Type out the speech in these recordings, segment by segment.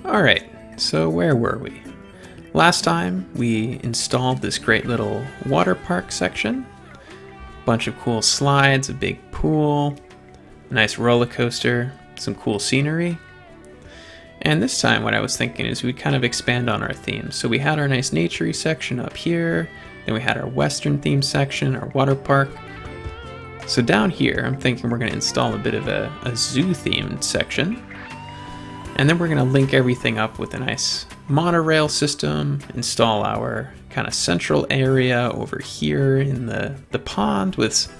Alright, so where were we? Last time we installed this great little water park section. Bunch of cool slides, a big pool, a nice roller coaster, some cool scenery. And this time what I was thinking is we'd kind of expand on our theme. So we had our nice naturey section up here, then we had our western theme section, our water park. So down here I'm thinking we're going to install a bit of a zoo themed section. And then we're going to link everything up with a nice monorail system, install our kind of central area over here in the pond with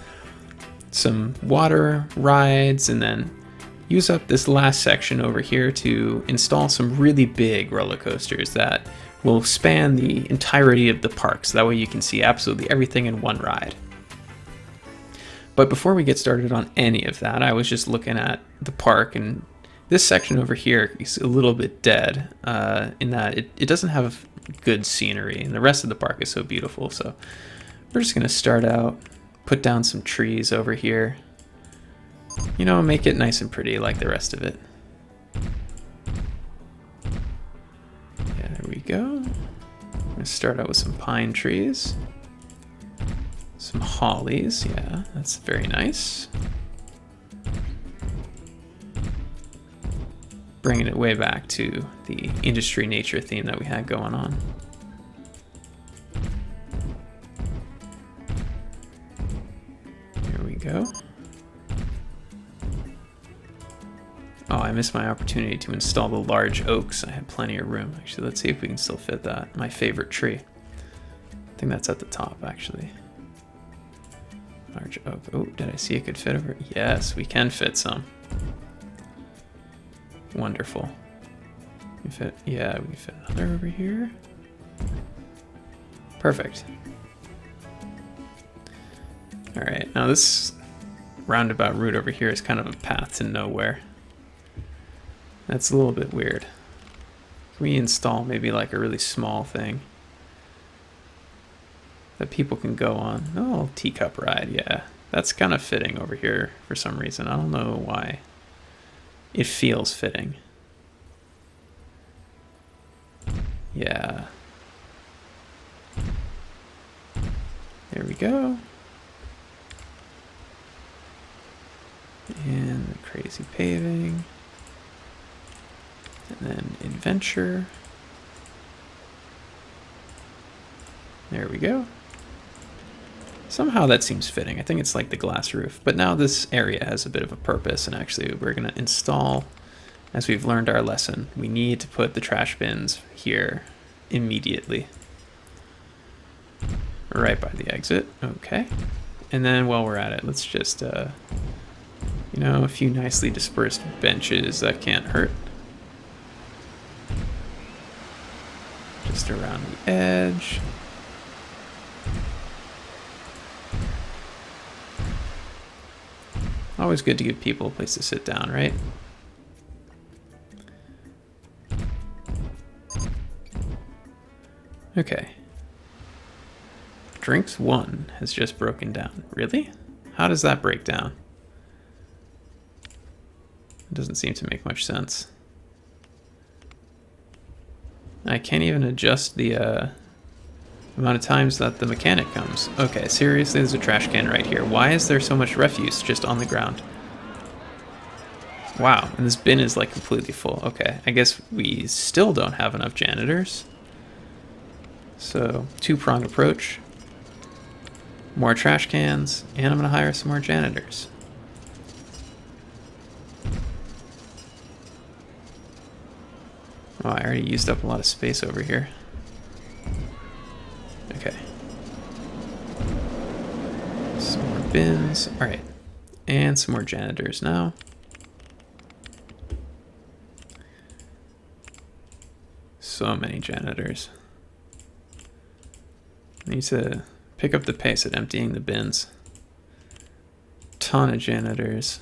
some water rides, and then use up this last section over here to install some really big roller coasters that will span the entirety of the park, so that way you can see absolutely everything in one ride. But before we get started on any of that, I was just looking at the park, and this section over here is a little bit dead in that it doesn't have good scenery, and the rest of the park is so beautiful. So we're just going to start out, put down some trees over here, you know, make it nice and pretty like the rest of it. Yeah, there we go. I'm going to start out with some pine trees, some hollies. Yeah, that's very nice. Bringing it way back to the industry nature theme that we had going on. Here we go. Oh, I missed my opportunity to install the large oaks. I had plenty of room. Actually, let's see if we can still fit that. My favorite tree. I think that's at the top, actually. Large oak. Oh, did I see it could fit over? Yes, we can fit some. Wonderful. We fit, yeah, we can fit another over here. Perfect. Alright, now this roundabout route over here is kind of a path to nowhere. That's a little bit weird. Can we install maybe like a really small thing that people can go on? Oh, teacup ride, yeah. That's kind of fitting over here for some reason. I don't know why. It feels fitting. Yeah. There we go. And the crazy paving. And then adventure. There we go. Somehow that seems fitting. I think it's like the glass roof. But now this area has a bit of a purpose, and actually we're going to install, as we've learned our lesson, we need to put the trash bins here immediately. Right by the exit. Okay. And then while we're at it, let's just, you know, a few nicely dispersed benches. That can't hurt. Just around the edge. Always good to give people a place to sit down, right? Okay. Drinks 1 has just broken down. Really? How does that break down? It doesn't seem to make much sense. I can't even adjust the amount of times that the mechanic comes. Okay, seriously, there's a trash can right here. Why is there so much refuse just on the ground? Wow, and this bin is like completely full. Okay, I guess we still don't have enough janitors. So, two-pronged approach. More trash cans, and I'm gonna hire some more janitors. Oh, I already used up a lot of space over here. Okay. Some more bins. Alright. And some more janitors now. So many janitors. Need to pick up the pace at emptying the bins. Ton of janitors.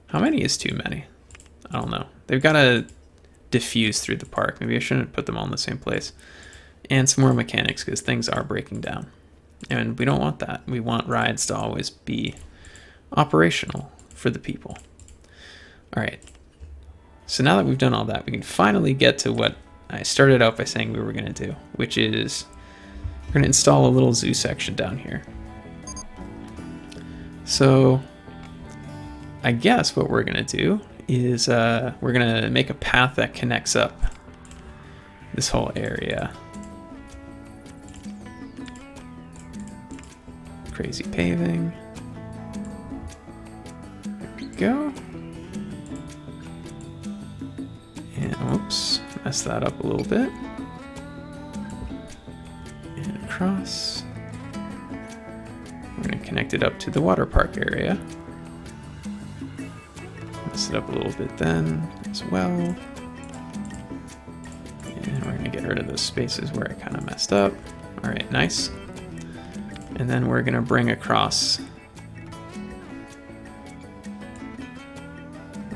How many is too many? I don't know. They've got to diffuse through the park. Maybe I shouldn't put them all in the same place. And some more mechanics, because things are breaking down. And we don't want that. We want rides to always be operational for the people. All right. So now that we've done all that, we can finally get to what I started out by saying we were going to do, which is we're going to install a little zoo section down here. So I guess what we're going to do is we're going to make a path that connects up this whole area. Crazy paving. There we go. And oops, messed that up a little bit. And across. We're going to connect it up to the water park area. Mess it up a little bit then as well. And we're going to get rid of those spaces where I kind of messed up. All right, nice. And then we're going to bring across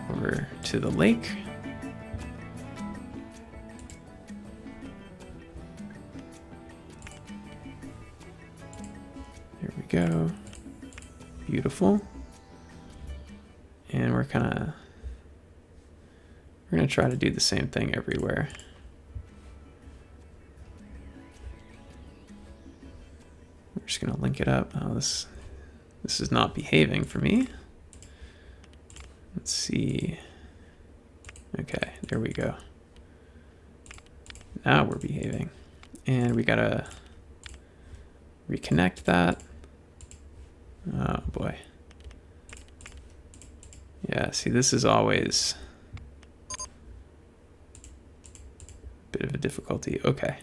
over to the lake. There we go. Beautiful. And we're going to try to do the same thing everywhere. We're just going to link it up. Oh, this is not behaving for me. Let's see. Okay, there we go. Now we're behaving. And we got to reconnect that. Oh boy. Yeah, see, this is always a bit of a difficulty. Okay.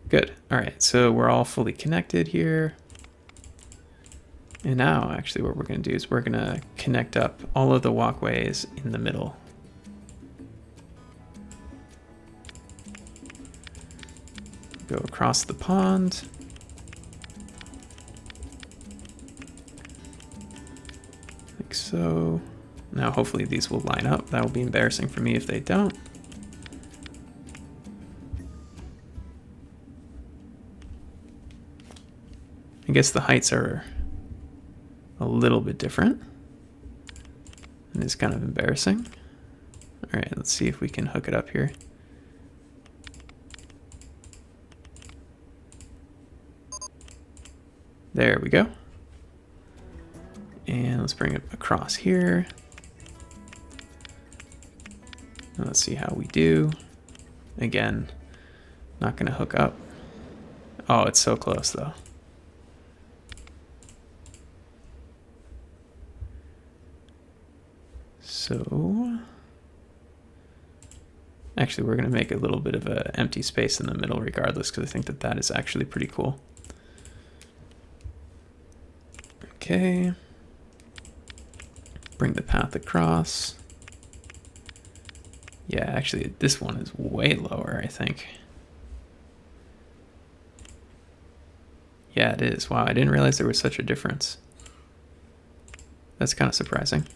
Good. All right, so we're all fully connected here. And now, actually, what we're going to do is we're going to connect up all of the walkways in the middle. Go across the pond. Like so. Now, hopefully, these will line up. That will be embarrassing for me if they don't. I guess the heights are a little bit different. And it's kind of embarrassing. All right, let's see if we can hook it up here. There we go. And let's bring it across here. And let's see how we do. Again, not going to hook up. Oh, it's so close though. So, actually we're going to make a little bit of an empty space in the middle regardless, because I think that that is actually pretty cool. Okay. Bring the path across. Yeah, actually this one is way lower, I think. Yeah, it is. Wow, I didn't realize there was such a difference. That's kind of surprising.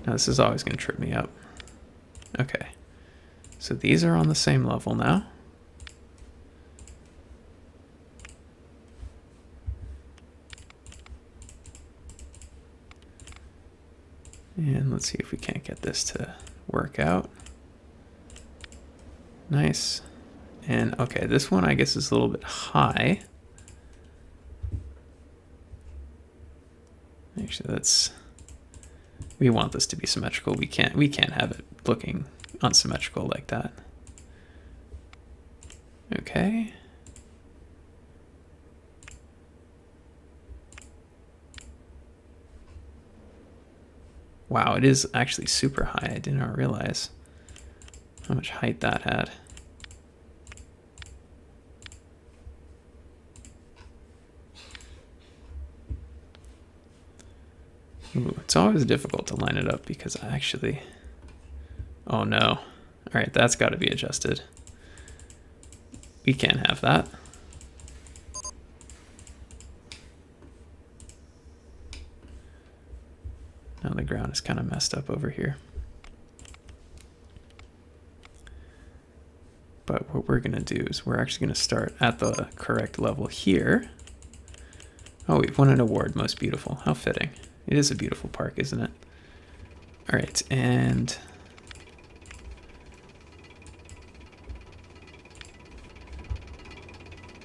Now this is always going to trip me up. Okay, so these are on the same level now. And let's see if we can't get this to work out. Nice. And okay, this one I guess is a little bit high. Actually, we want this to be symmetrical. We can't have it looking unsymmetrical like that. Okay. Wow, it is actually super high. I did not realize how much height that had. Ooh, it's always difficult to line it up because I actually... Oh no. All right, that's got to be adjusted. We can't have that. Now the ground is kind of messed up over here. But what we're going to do is we're actually going to start at the correct level here. Oh, we've won an award, Most Beautiful. How fitting. It is a beautiful park, isn't it? All right, and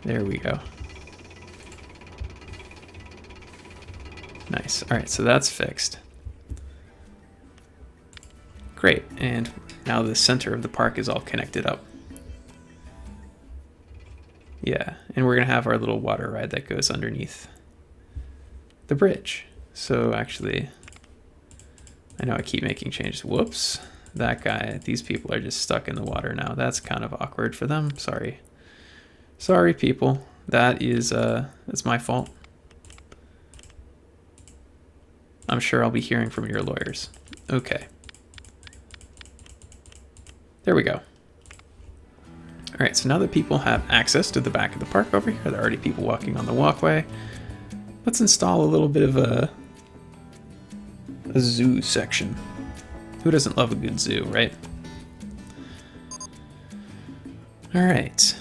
there we go. Nice. All right, so that's fixed. Great, and now the center of the park is all connected up. Yeah, and we're gonna have our little water ride that goes underneath the bridge. So actually, I know I keep making changes. Whoops, that guy, these people are just stuck in the water now. That's kind of awkward for them. Sorry. Sorry, people. That's my fault. I'm sure I'll be hearing from your lawyers. Okay. There we go. All right, so now that people have access to the back of the park over here, there are already people walking on the walkway. Let's install a little bit of a zoo section. Who doesn't love a good zoo, right? All right.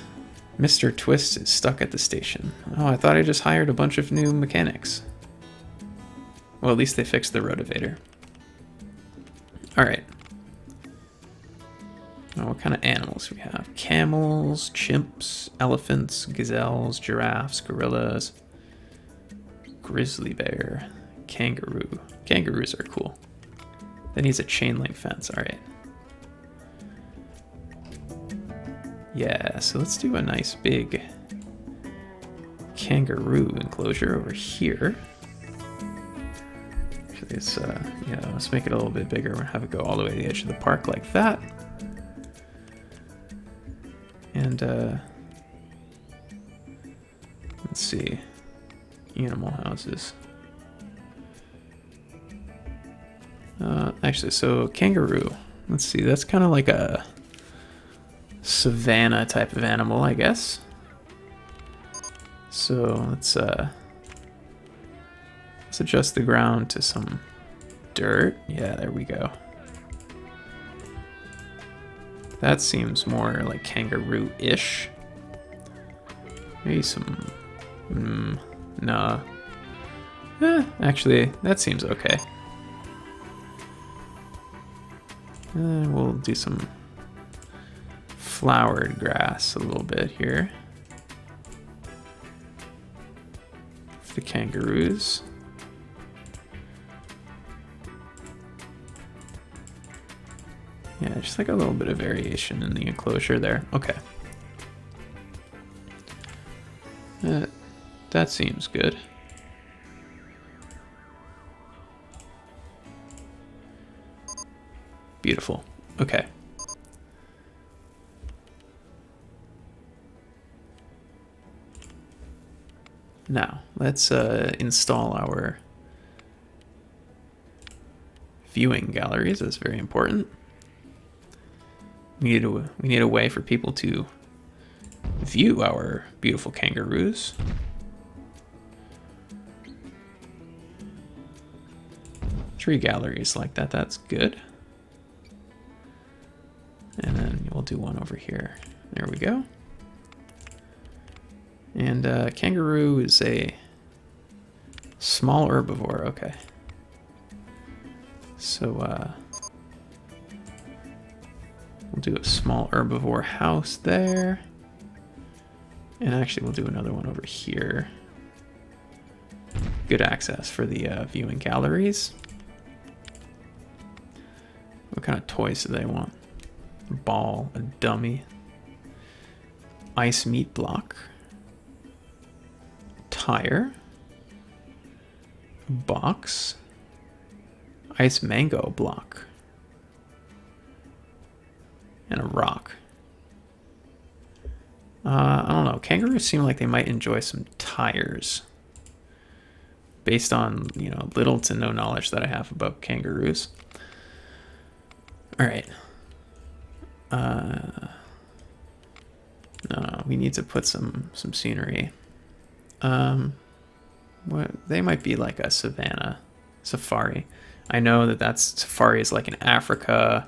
Mr. Twist is stuck at the station. Oh, I thought I just hired a bunch of new mechanics. Well, at least they fixed the rotavator. All right. Now, what kind of animals do we have? Camels, chimps, elephants, gazelles, giraffes, gorillas, grizzly bear, kangaroo. Kangaroos are cool. That needs a chain link fence. All right. Yeah, so let's do a nice big kangaroo enclosure over here. Actually, it's, yeah, let's make it a little bit bigger. We're gonna have it go all the way to the edge of the park like that. And, let's see, animal houses. Actually, so kangaroo, let's see, that's kind of like a savanna type of animal, I guess. So let's adjust the ground to some dirt. Yeah, there we go. That seems more like kangaroo-ish. Maybe some... nah. Actually, that seems okay. We'll do some flowered grass a little bit here. For the kangaroos. Yeah, just like a little bit of variation in the enclosure there. Okay. That seems good. Beautiful. Okay. Now, let's install our viewing galleries. That's very important. We need a way for people to view our beautiful kangaroos. Tree galleries like that, that's good. And then we'll do one over here. There we go. And kangaroo is a small herbivore, okay. So we'll do a small herbivore house there. And actually we'll do another one over here. Good access for the viewing galleries. What kind of toys do they want? A ball, a dummy, ice meat block, tire, box, ice mango block, and a rock. I don't know. Kangaroos seem like they might enjoy some tires. Based on, you know, little to no knowledge that I have about kangaroos. All right. No, we need to put some scenery. What, they might be like a savanna safari. I know that safari is like in Africa,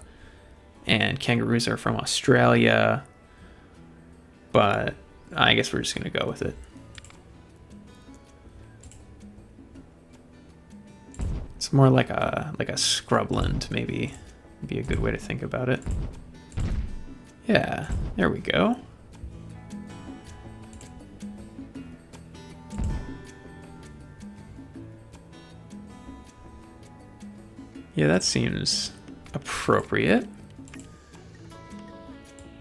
and kangaroos are from Australia. But I guess we're just gonna go with it. It's more like a scrubland, maybe. Be a good way to think about it. Yeah, there we go. Yeah, that seems appropriate.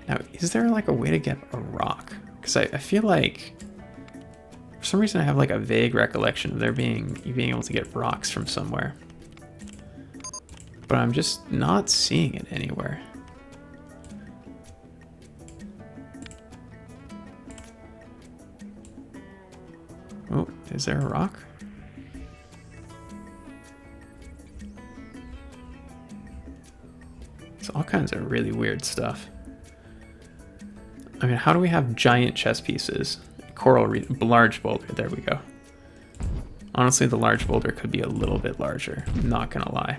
Now, is there like a way to get a rock? Because I feel like, for some reason I have like a vague recollection of you being able to get rocks from somewhere. But I'm just not seeing it anywhere. Oh, is there a rock? It's all kinds of really weird stuff. I mean, how do we have giant chess pieces? Large boulder, there we go. Honestly, the large boulder could be a little bit larger, not gonna lie.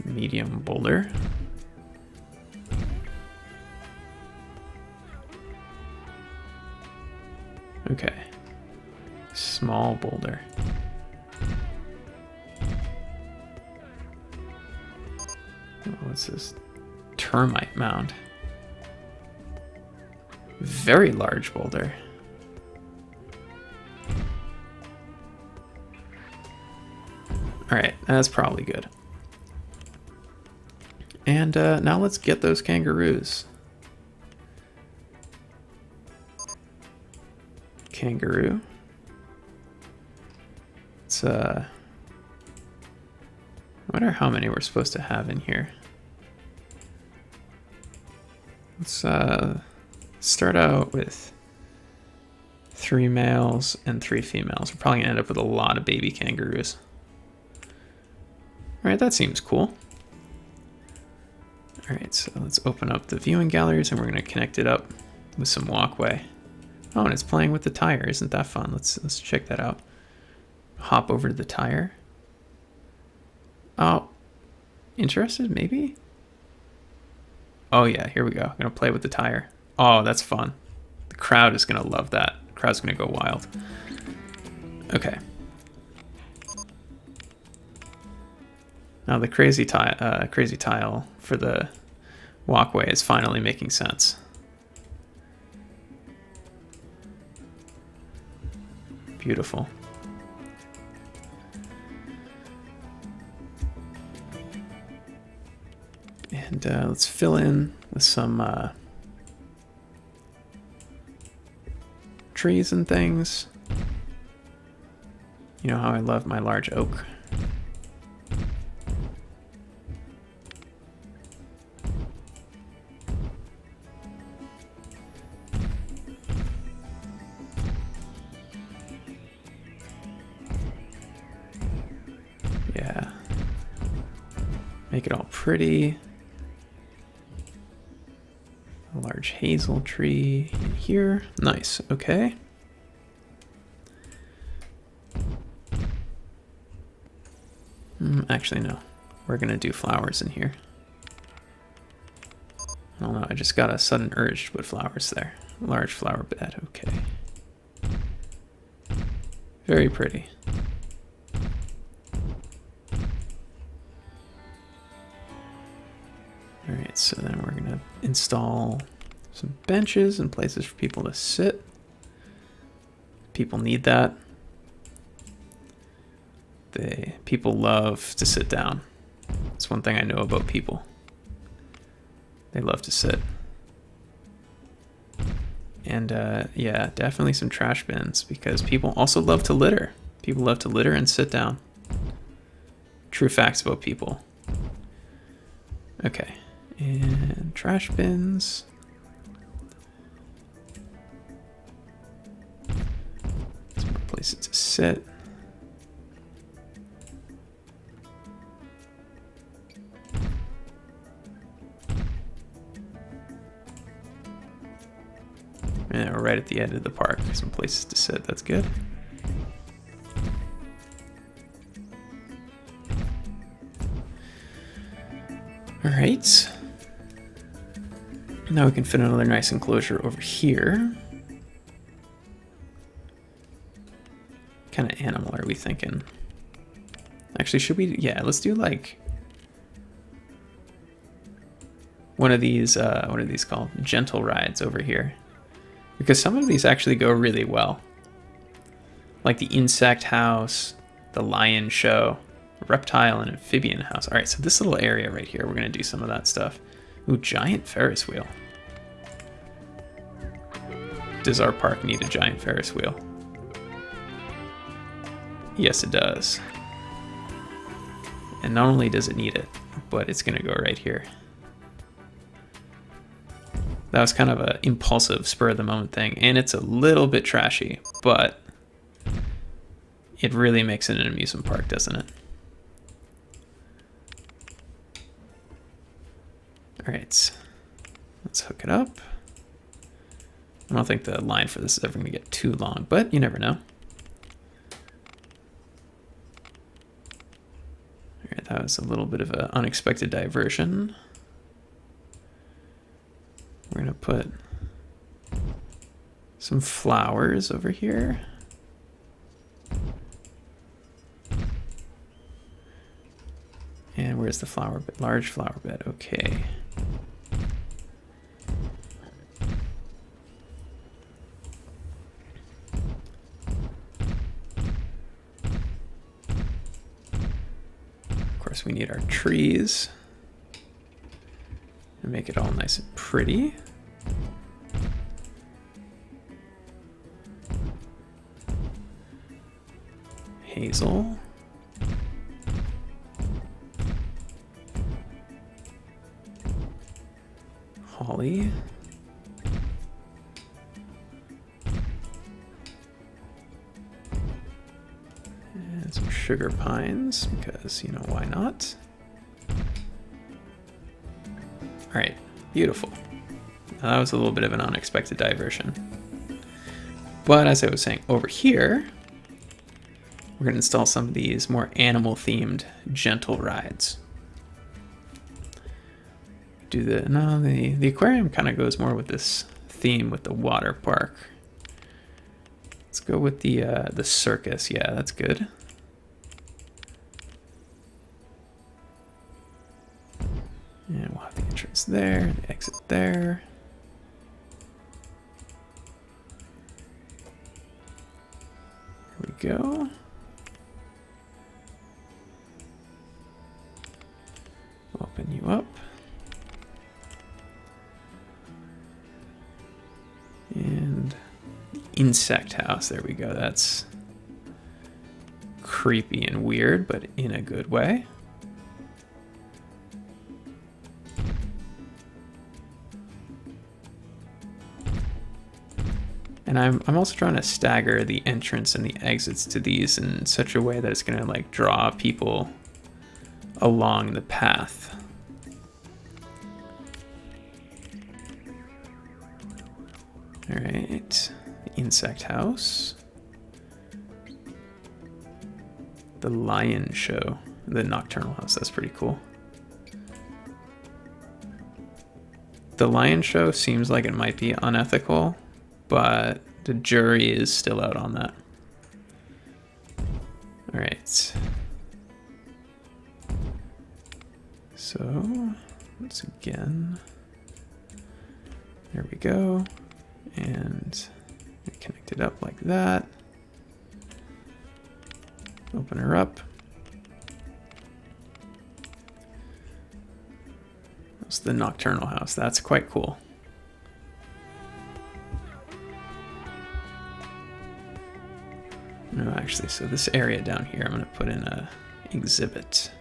Medium boulder. Okay. Small boulder. What's this? Termite mound. Very large boulder. Alright, that's probably good. And now let's get those kangaroos. Kangaroo. It's I wonder how many we're supposed to have in here. Let's start out with 3 males and 3 females. We're probably gonna end up with a lot of baby kangaroos. All right, that seems cool. All right, so let's open up the viewing galleries and we're gonna connect it up with some walkway. Oh, and it's playing with the tire. Isn't that fun? Let's check that out. Hop over to the tire. Oh, interested maybe? Oh yeah, here we go. I'm gonna play with the tire. Oh, that's fun. The crowd is gonna love that. The crowd's gonna go wild. Okay. Now the crazy tile for the walkway is finally making sense. Beautiful. And let's fill in with some trees and things. You know how I love my large oak. Yeah. Make it all pretty. A large hazel tree in here. Nice, okay. Actually, no. We're gonna do flowers in here. I don't know, I just got a sudden urge to put flowers there. Large flower bed, okay. Very pretty. Alright, so then we're gonna install some benches and places for people to sit. People need that. People love to sit down. That's one thing I know about people. They love to sit. And yeah, definitely some trash bins because people also love to litter. People love to litter and sit down. True facts about people. Okay, and trash bins. Some more places to sit. And we're right at the end of the park. Some places to sit. That's good. All right. Now we can fit another nice enclosure over here. kind of animal are we thinking? Actually, should we? Yeah, let's do like one of these. What are these called? Gentle rides over here, because some of these actually go really well. Like the insect house, the lion show, reptile and amphibian house. All right, so this little area right here, we're gonna do some of that stuff. Ooh, giant Ferris wheel. Does our park need a giant Ferris wheel? Yes, it does. And not only does it need it, but it's gonna go right here. That was kind of an impulsive, spur of the moment thing, and it's a little bit trashy, but it really makes it an amusement park, doesn't it? All right, let's hook it up. I don't think the line for this is ever gonna get too long, but you never know. All right, that was a little bit of an unexpected diversion. We're gonna put some flowers over here. And where's the flower bed? Large flower bed, okay. Of course, we need our trees and make it all nice and pretty. Hazel. Holly. And some sugar pines, because, you know, why not? All right, beautiful. Now, that was a little bit of an unexpected diversion. But as I was saying, over here, we're going to install some of these more animal-themed gentle rides. The aquarium kind of goes more with this theme with the water park. Let's go with the circus. Yeah, that's good. And we'll have the entrance there, the exit there. There we go. Open you up. And insect house, there we go. That's creepy and weird, but in a good way. And I'm also trying to stagger the entrance and the exits to these in such a way that it's gonna like draw people along the path. All right, the insect house. The lion show, the nocturnal house, that's pretty cool. The lion show seems like it might be unethical, but the jury is still out on that. All right. So, once again, there we go. And connect it up like that. Open her up. That's the nocturnal house. That's quite cool. No, actually, so this area down here, I'm going to put in a exhibit.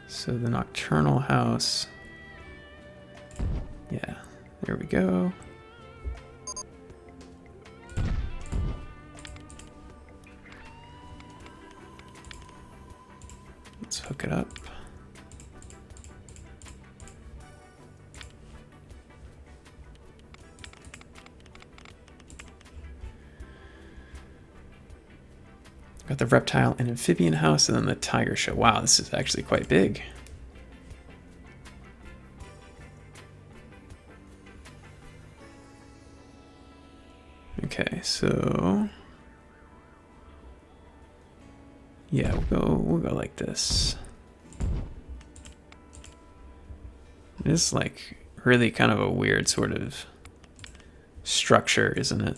So the nocturnal house. Yeah, there we go. Let's hook it up. Got the reptile and amphibian house, and then the tiger show. Wow, this is actually quite big. Okay, so So yeah, we'll go like this. It's like really kind of a weird sort of structure, isn't it?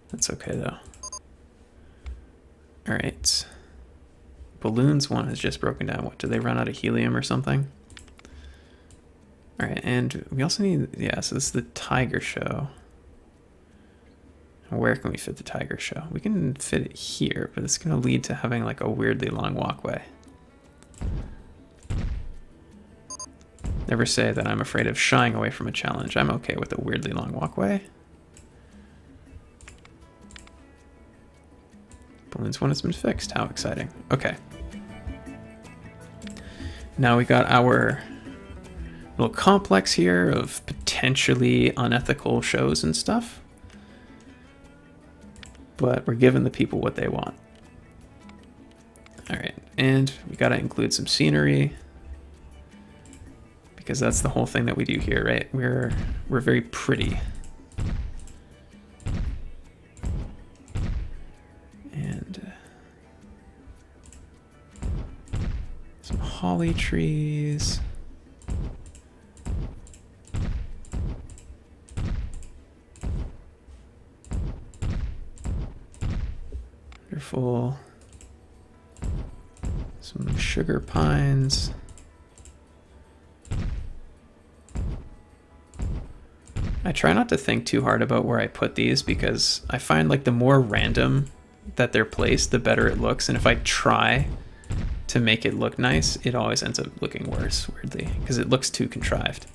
That's okay though. All right. Balloons one has just broken down. What, do they run out of helium or something? All right, and we also need, yeah, so this is the tiger show. Where can we fit the tiger show? We can fit it here, but it's going to lead to having like a weirdly long walkway. Never say that I'm afraid of shying away from a challenge. I'm okay with a weirdly long walkway. Balloons one has been fixed. How exciting. Okay. Now we got our little complex here of potentially unethical shows and stuff. But we're giving the people what they want. All right, and we got to include some scenery because that's the whole thing that we do here, right? We're very pretty. And some holly trees. Wonderful. Some sugar pines. I try not to think too hard about where I put these because I find like the more random that they're placed, the better it looks. And if I try to make it look nice, it always ends up looking worse, weirdly, because it looks too contrived.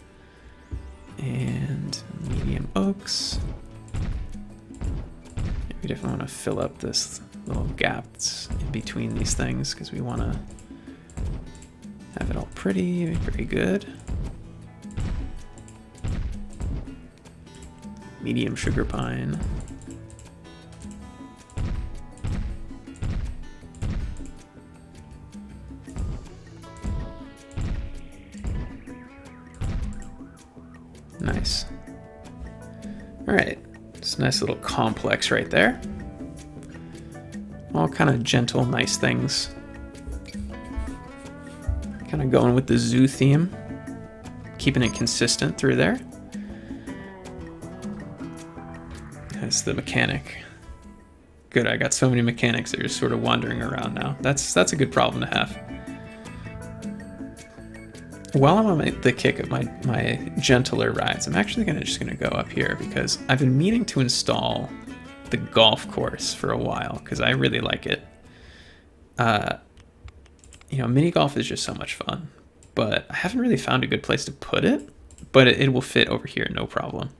And medium oaks. We definitely want to fill up this little gaps in between these things because we want to have it all pretty, very good. Medium sugar pine. Nice. All right, it's a nice little complex right there. All kind of gentle, nice things. Kind of going with the zoo theme, keeping it consistent through there. That's the mechanic. Good, I got so many mechanics that are just sort of wandering around now. That's a good problem to have. While I'm on the kick of my gentler rides, I'm actually just gonna go up here because I've been meaning to install the golf course for a while because I really like it. You know, mini golf is just so much fun, but I haven't really found a good place to put it, but it will fit over here, no problem.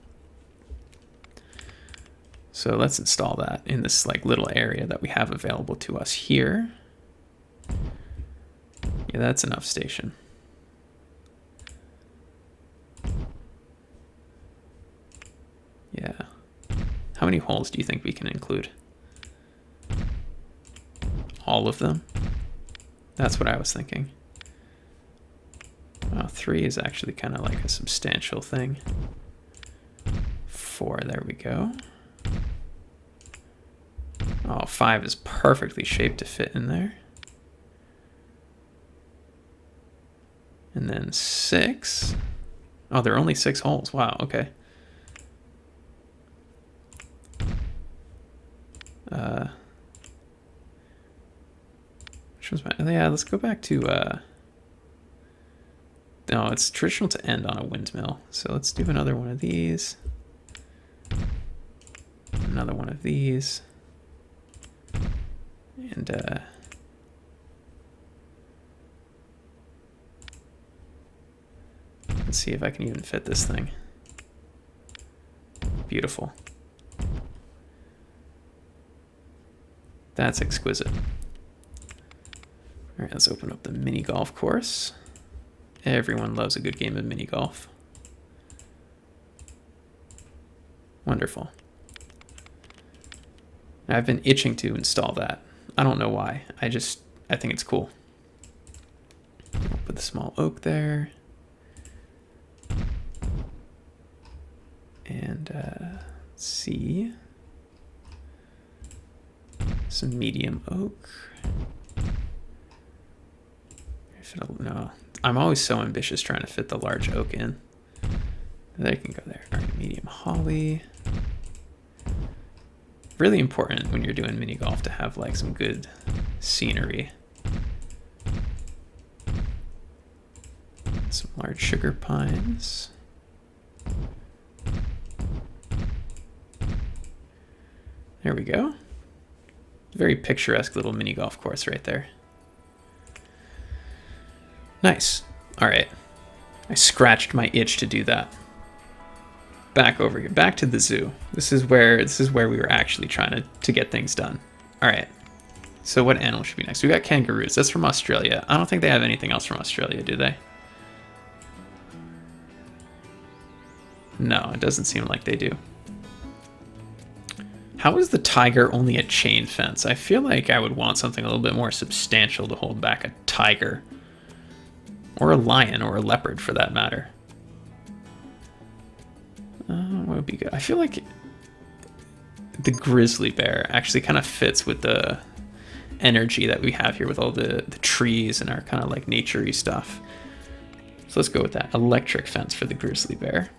So let's install that in this like little area that we have available to us here. Yeah, that's enough station. Yeah. How many holes do you think we can include? All of them? That's what I was thinking. Wow, 3 is actually kind of like a substantial thing. 4, there we go. Oh, 5 is perfectly shaped to fit in there. And then 6. Oh, there are only 6 holes. Wow, okay. Which was my, yeah, let's go back to, no, it's traditional to end on a windmill. So let's do another one of these. Another one of these. And, let's see if I can even fit this thing. Beautiful. That's exquisite. All right, let's open up the mini golf course. Everyone loves a good game of mini golf. Wonderful. I've been itching to install that. I don't know why. I think it's cool. I'll put the small oak there. And let's see. Some medium oak. No, I'm always so ambitious trying to fit the large oak in. They can go there. All right, medium holly. Really important when you're doing mini golf to have like some good scenery. Some large sugar pines. There we go. Very picturesque little mini golf course right there. Nice. All right. I scratched my itch to do that. Back over here, back to the zoo. This is where we were actually trying to get things done. All right. So what animal should be next? We got kangaroos. That's from Australia. I don't think they have anything else from Australia, do they? No, it doesn't seem like they do. How is the tiger only a chain fence? I feel like I would want something a little bit more substantial to hold back a tiger. Or a lion, or a leopard for that matter. What would be good? I feel like the grizzly bear actually kind of fits with the energy that we have here with all the trees and our kind of like nature-y stuff. So let's go with that. Electric fence for the grizzly bear.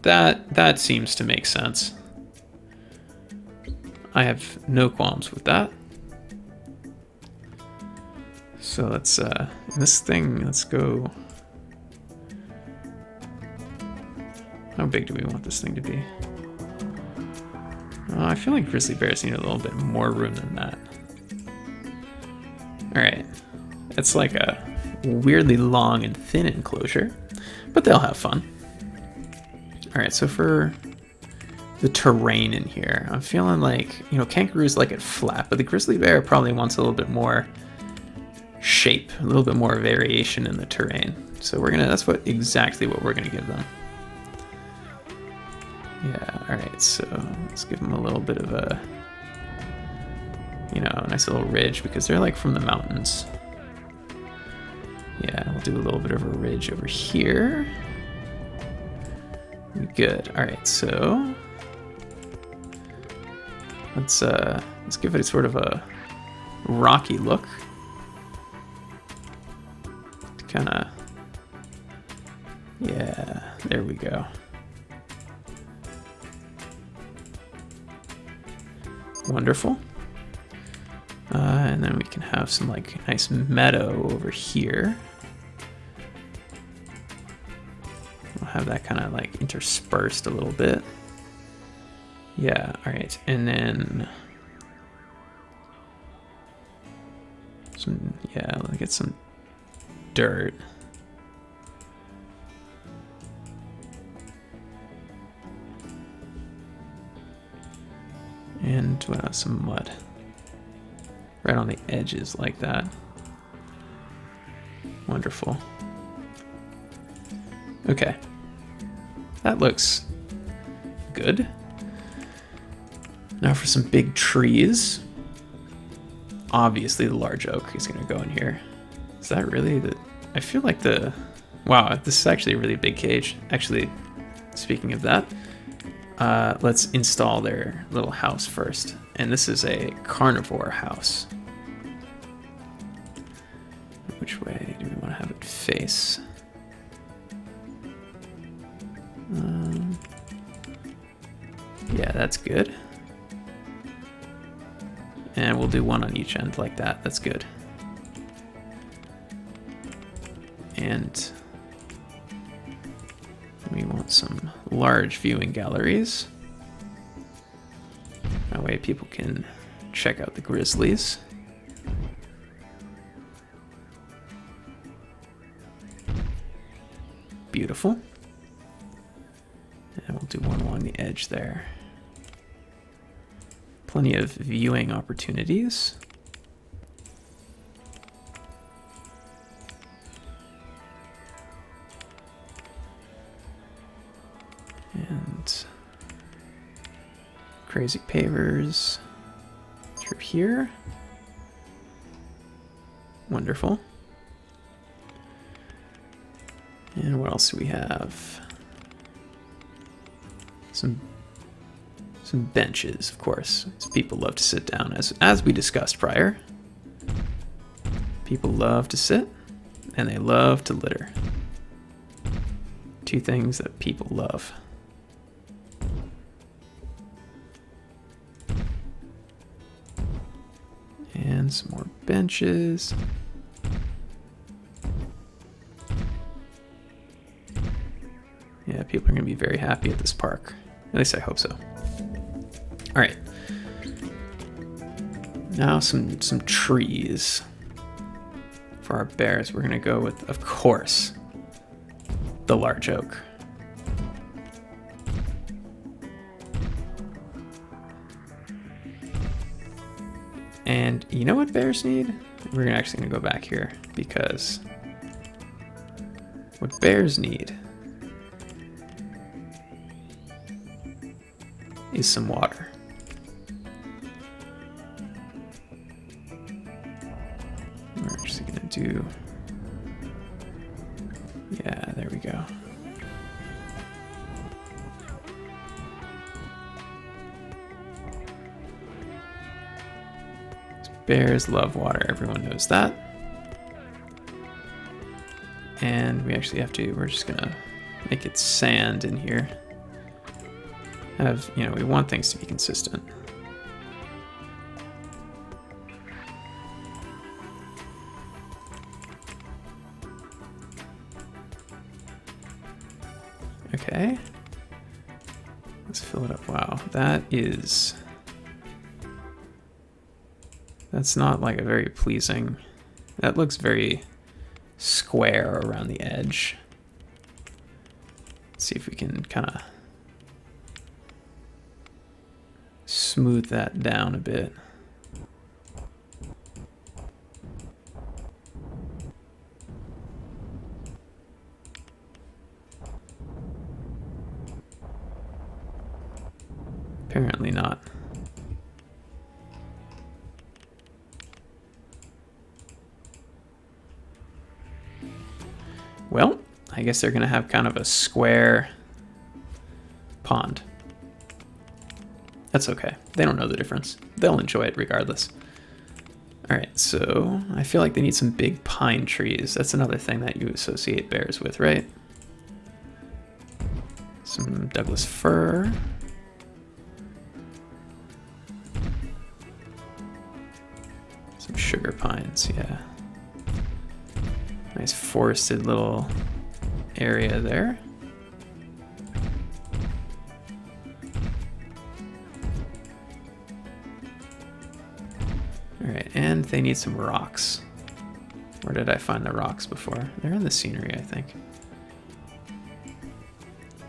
That seems to make sense. I have no qualms with that. So let's this thing, let's go. How big do we want this thing to be? I feel like grizzly bears need a little bit more room than that. All right, it's like a weirdly long and thin enclosure, but they'll have fun. All right, so for the terrain in here, I'm feeling like, you know, kangaroos like it flat, but the grizzly bear probably wants a little bit more shape, a little bit more variation in the terrain. So that's exactly what we're gonna give them. Yeah, all right, so let's give them a little bit of a, you know, a nice little ridge because they're like from the mountains. Yeah, we'll do a little bit of a ridge over here. Good, all right, so let's give it sort of a rocky look. Kind of, yeah, there we go. Wonderful. And then we can have some like nice meadow over here. We'll have that kind of like interspersed a little bit. Yeah, all right, and then let's get some dirt. And some mud. Right on the edges like that. Wonderful. Okay. That looks good. Now for some big trees. Obviously the large oak is going to go in here. Is that really the... I feel like the... Wow, this is actually a really big cage. Actually, speaking of that, let's install their little house first. And this is a carnivore house. Which way do we want to have it face? Yeah, that's good. And we'll do one on each end like that. That's good. And we want some large viewing galleries. That way people can check out the grizzlies. Beautiful. And we'll do one along the edge there. Plenty of viewing opportunities. And crazy pavers through here. Wonderful. And what else do we have? Some Some benches, of course, as people love to sit down, as we discussed prior. People love to sit, and they love to litter. Two things that people love. And some more benches. Yeah, people are going to be very happy at this park. At least I hope so. All right. Now some trees for our bears. We're going to go with, of course, the large oak. And you know what bears need? We're actually going to go back here because what bears need is some water. We're actually going to do... Yeah, there we go. Bears love water, everyone knows that. And we actually have to, we're just gonna make it sand in here. We want things to be consistent. Okay. Let's fill it up. Wow, that's not like a very pleasing, that looks very square around the edge. Let's see if we can kind of smooth that down a bit. Apparently not. Well, I guess they're going to have kind of a square pond. That's okay. They don't know the difference. They'll enjoy it regardless. All right, so I feel like they need some big pine trees. That's another thing that you associate bears with, right? Some Douglas fir. Some sugar pines, yeah. Nice forested little area there. All right, and they need some rocks. Where did I find the rocks before? They're in the scenery, I think.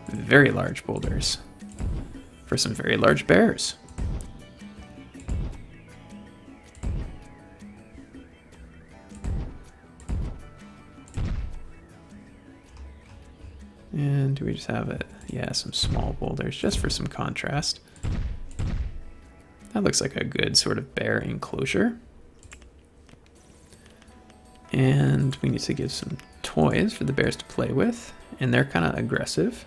Very large boulders for some very large bears. And do we just have it? Yeah, some small boulders just for some contrast. That looks like a good sort of bear enclosure. And we need to give some toys for the bears to play with. And they're kind of aggressive.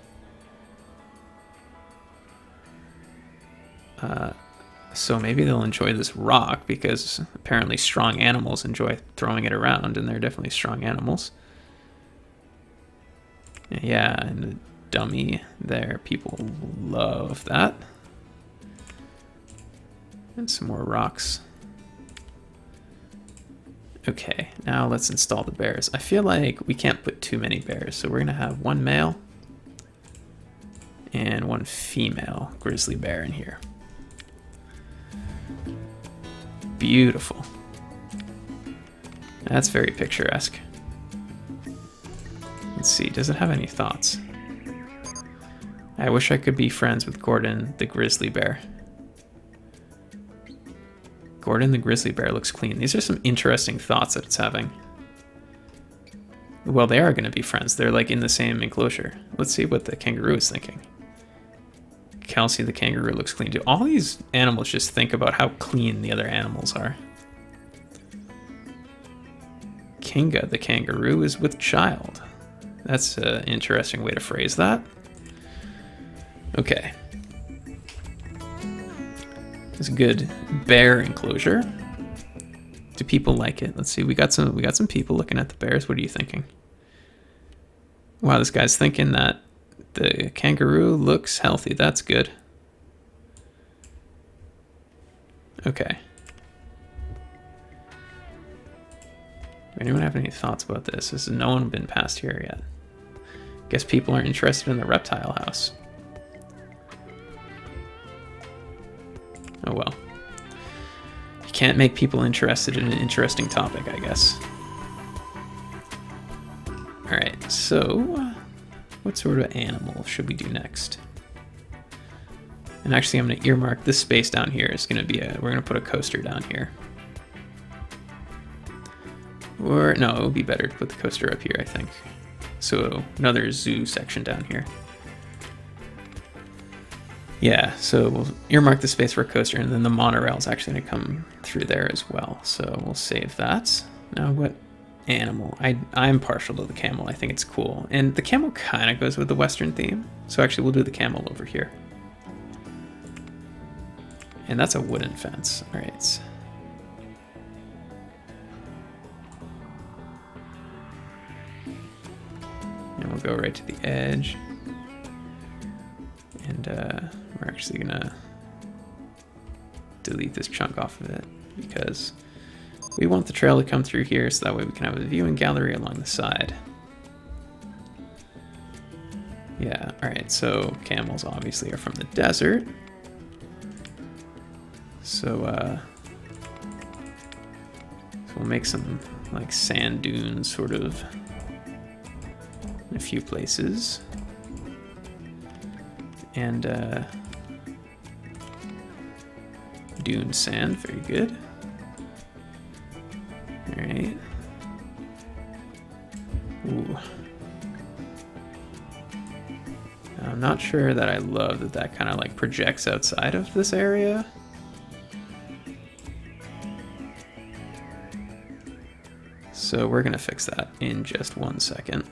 So maybe they'll enjoy this rock because apparently strong animals enjoy throwing it around, and they're definitely strong animals. Yeah, and the dummy there, people love that. And some more rocks. Okay, now let's install the bears. I feel like we can't put too many bears, so we're gonna have one male and one female grizzly bear in here. Beautiful. That's very picturesque. Let's see, does it have any thoughts? I wish I could be friends with Gordon the grizzly bear. Gordon the grizzly bear looks clean. These are some interesting thoughts that it's having. Well, they are going to be friends. They're like in the same enclosure. Let's see what the kangaroo is thinking. Kelsey the kangaroo looks clean too. All these animals just think about how clean the other animals are. Kinga the kangaroo is with child. That's an interesting way to phrase that. Okay. It's a good bear enclosure. Do people like it? Let's see. We got some people looking at the bears. What are you thinking? Wow, this guy's thinking that the kangaroo looks healthy. That's good. Okay. Anyone have any thoughts about this? Has no one been past here yet? Guess people are interested in the reptile house. Oh well. You can't make people interested in an interesting topic, I guess. Alright, so what sort of animal should we do next? And actually I'm going to earmark this space down here. It's going to be we're going to put a coaster down here. Or, no, it would be better to put the coaster up here, I think. So another zoo section down here. Yeah, so we'll earmark the space for a coaster, and then the monorail is actually going to come through there as well. So we'll save that. Now what animal? I'm partial to the camel. I think it's cool. And the camel kind of goes with the Western theme. So actually we'll do the camel over here. And that's a wooden fence. All right. And we'll go right to the edge. And we're actually gonna delete this chunk off of it because we want the trail to come through here so that way we can have a viewing gallery along the side. Yeah, all right, so camels obviously are from the desert. So we'll make some like sand dunes sort of in a few places. And dune sand, very good. All right. Ooh. I'm not sure that I love that that kind of like projects outside of this area. So we're gonna fix that in just 1 second.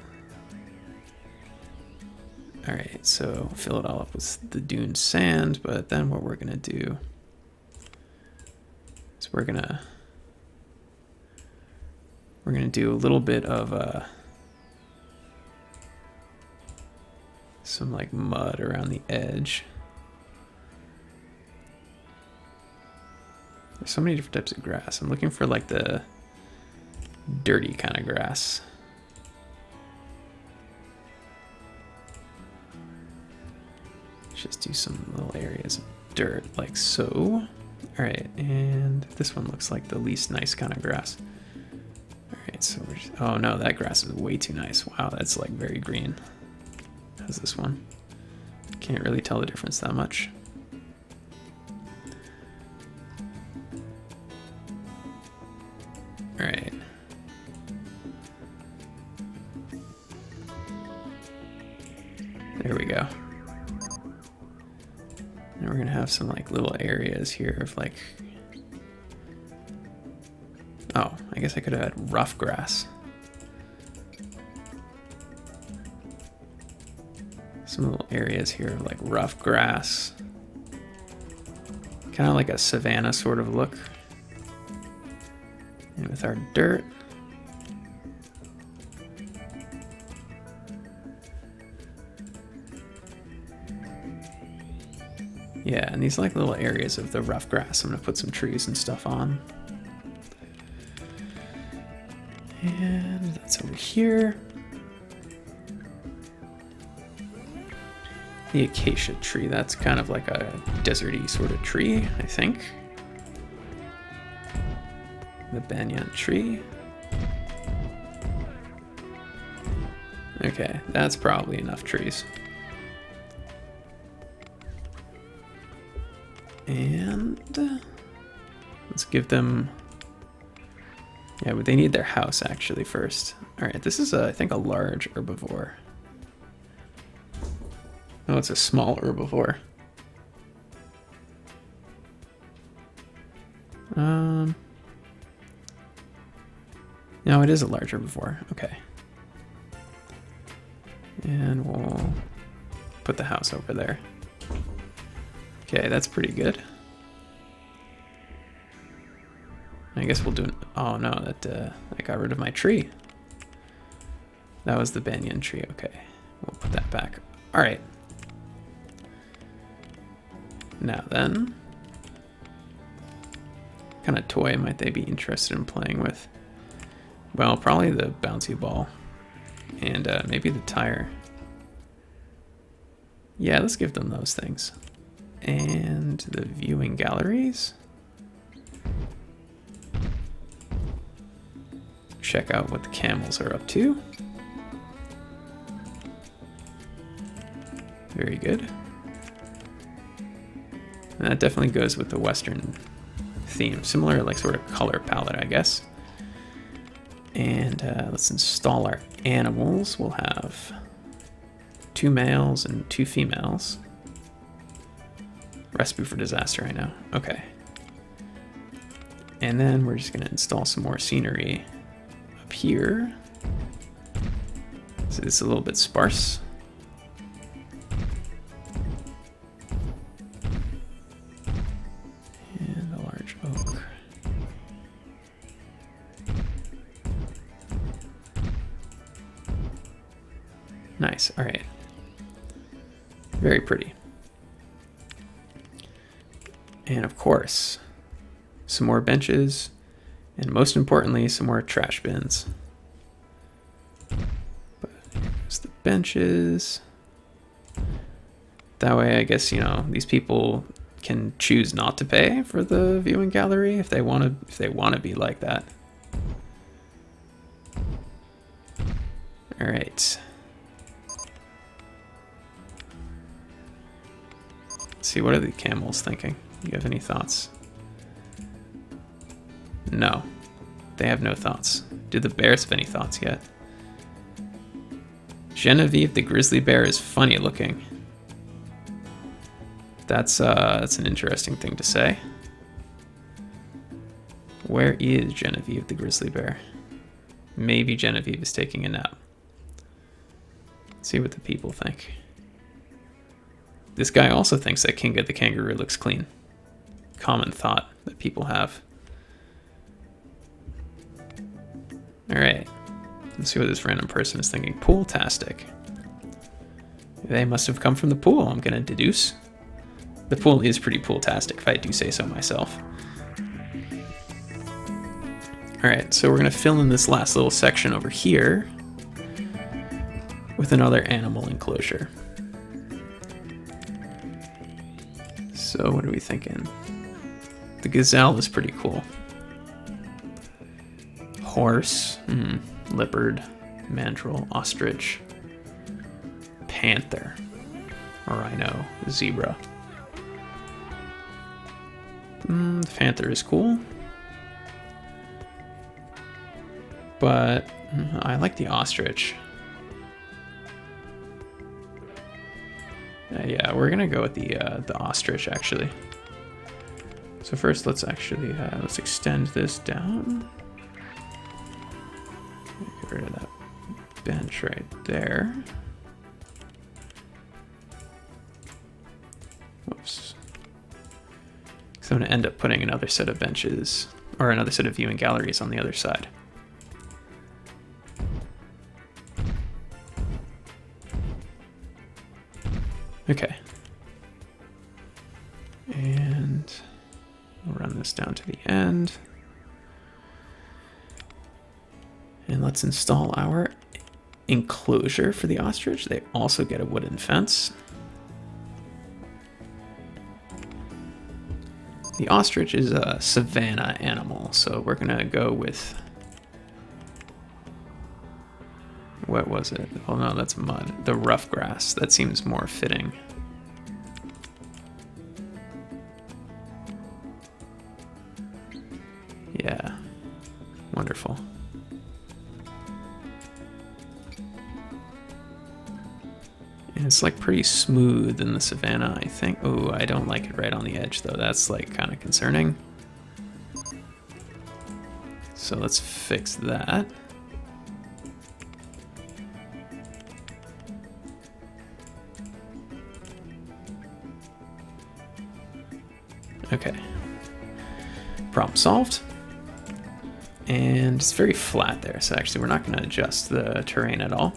All right, so fill it all up with the dune sand, but then what we're gonna do is we're gonna do a little bit of some like mud around the edge. There's so many different types of grass. I'm looking for like the dirty kind of grass. Just do some little areas of dirt like so. All right, and this one looks like the least nice kind of grass. All right, so we're just, oh no, that grass is way too nice. Wow, that's like very green. How's this one? Can't really tell the difference that much. All right. There we go. And we're gonna have some like little areas here of like, oh, I guess I could have had rough grass. Some little areas here of like rough grass. Kind of like a savanna sort of look. And with our dirt. Yeah, and these like little areas of the rough grass, I'm gonna put some trees and stuff on. And that's over here. The acacia tree, that's kind of like a deserty sort of tree, I think. The banyan tree. Okay, that's probably enough trees. And let's give them, yeah, but they need their house actually first. All right, this is, I think, a large herbivore. No, it's a small herbivore. No, it is a large herbivore. Okay. And we'll put the house over there. Okay, that's pretty good. I guess we'll do it. Oh no, I got rid of my tree. That was the banyan tree. Okay, we'll put that back. All right. Now then, what kind of toy might they be interested in playing with? Well, probably the bouncy ball and maybe the tire. Yeah, let's give them those things. And the viewing galleries. Check out what the camels are up to. Very good. And that definitely goes with the Western theme. Similar, like, sort of color palette, I guess. And let's install our animals. We'll have 2 males and 2 females. Recipe for disaster, I know. Okay. And then we're just going to install some more scenery up here. So it's a little bit sparse. And a large oak. Nice. All right. Very pretty. And of course, some more benches, and most importantly, some more trash bins. But here's the benches. That way, I guess, you know, these people can choose not to pay for the viewing gallery if they want to be like that. All right. Let's see, what are the camels thinking? Do you have any thoughts? No, they have no thoughts. Do the bears have any thoughts yet? Genevieve the grizzly bear is funny looking. That's an interesting thing to say. Where is Genevieve the grizzly bear? Maybe Genevieve is taking a nap. Let's see what the people think. This guy also thinks that Kinga the kangaroo looks clean. Common thought that people have. Alright, let's see what this random person is thinking. Pool-tastic. They must have come from the pool, I'm gonna deduce. The pool is pretty pool-tastic, if I do say so myself. Alright, so we're gonna fill in this last little section over here with another animal enclosure. So what are we thinking? The gazelle is pretty cool. Horse, leopard, mandrill, ostrich, panther, rhino, zebra. The panther is cool. But I like the ostrich. Yeah, we're gonna go with the ostrich actually. So first, let's actually let's extend this down. Get rid of that bench right there. Whoops. So I'm gonna end up putting another set of benches or another set of viewing galleries on the other side. Okay. And we'll run this down to the end. And let's install our enclosure for the ostrich. They also get a wooden fence. The ostrich is a savanna animal, so we're gonna go with, what was it? Oh no, that's mud. The rough grass. That seems more fitting. Yeah, wonderful. And it's like pretty smooth in the savanna, I think. Oh, I don't like it right on the edge though. That's like kind of concerning. So let's fix that. Okay. Problem solved. And it's very flat there, so actually we're not going to adjust the terrain at all.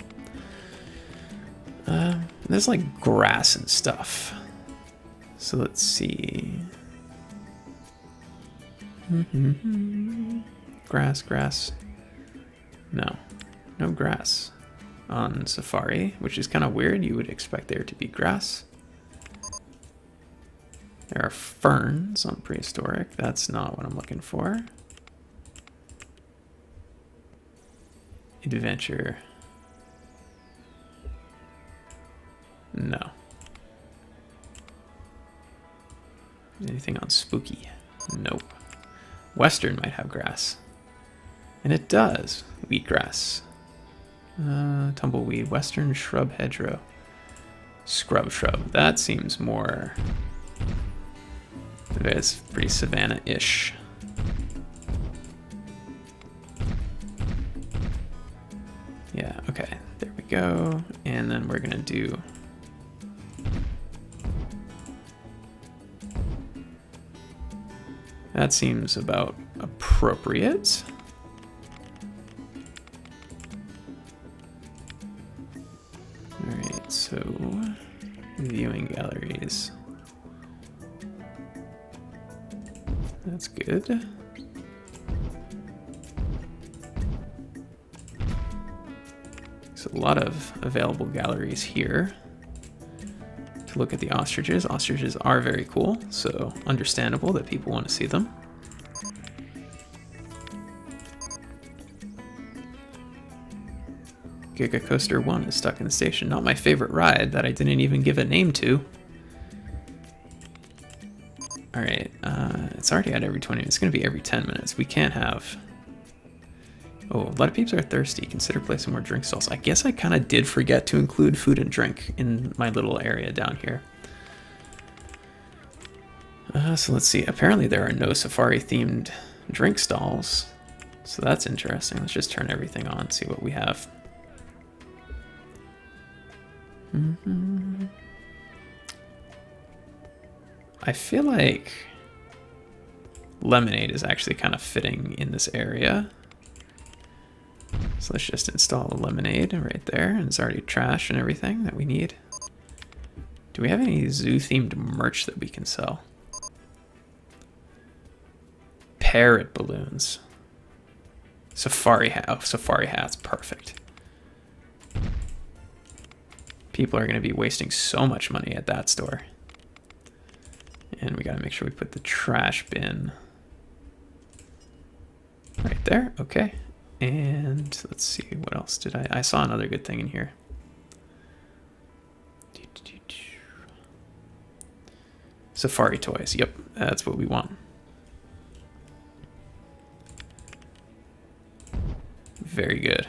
There's like grass and stuff. So let's see. Grass. No grass on Safari, which is kind of weird. You would expect there to be grass. There are ferns on Prehistoric. That's not what I'm looking for. Adventure. No. Anything on Spooky? Nope. Western might have grass. And it does. Wheatgrass. Tumbleweed. Western shrub hedgerow. Scrub shrub. That seems more... It's pretty savanna-ish. Yeah, okay. There we go. And then we're gonna do... That seems about appropriate. Alright, so viewing galleries. That's good. So a lot of available galleries here. To look at the ostriches. Ostriches are very cool, so understandable that people want to see them. Giga Coaster 1 is stuck in the station. Not my favorite ride that I didn't even give a name to. Alright, it's already at every 20 minutes. It's going to be every 10 minutes. We can't have... Oh, a lot of peeps are thirsty. Consider placing more drink stalls. I guess I kind of did forget to include food and drink in my little area down here. So let's see. Apparently there are no safari-themed drink stalls. So that's interesting. Let's just turn everything on and see what we have. I feel like lemonade is actually kind of fitting in this area. So let's just install a lemonade right there, and it's already trash and everything that we need. Do we have any zoo-themed merch that we can sell? Parrot balloons. Safari hat. Oh, safari hats, perfect. People are going to be wasting so much money at that store. And we got to make sure we put the trash bin right there. Okay. And let's see, what else did I saw another good thing in here. Safari toys. Yep, that's what we want. Very good.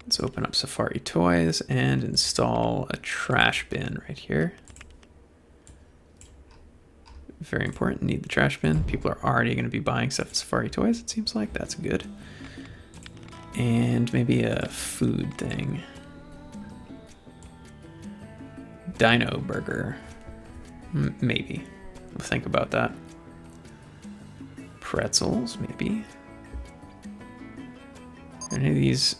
Let's open up Safari Toys and install a trash bin right here. Very important, need the trash bin. People are already going to be buying stuff at Safari Toys, it seems like. That's good. And maybe a food thing. Dino burger. Maybe. We'll think about that. Pretzels, maybe. Any of these...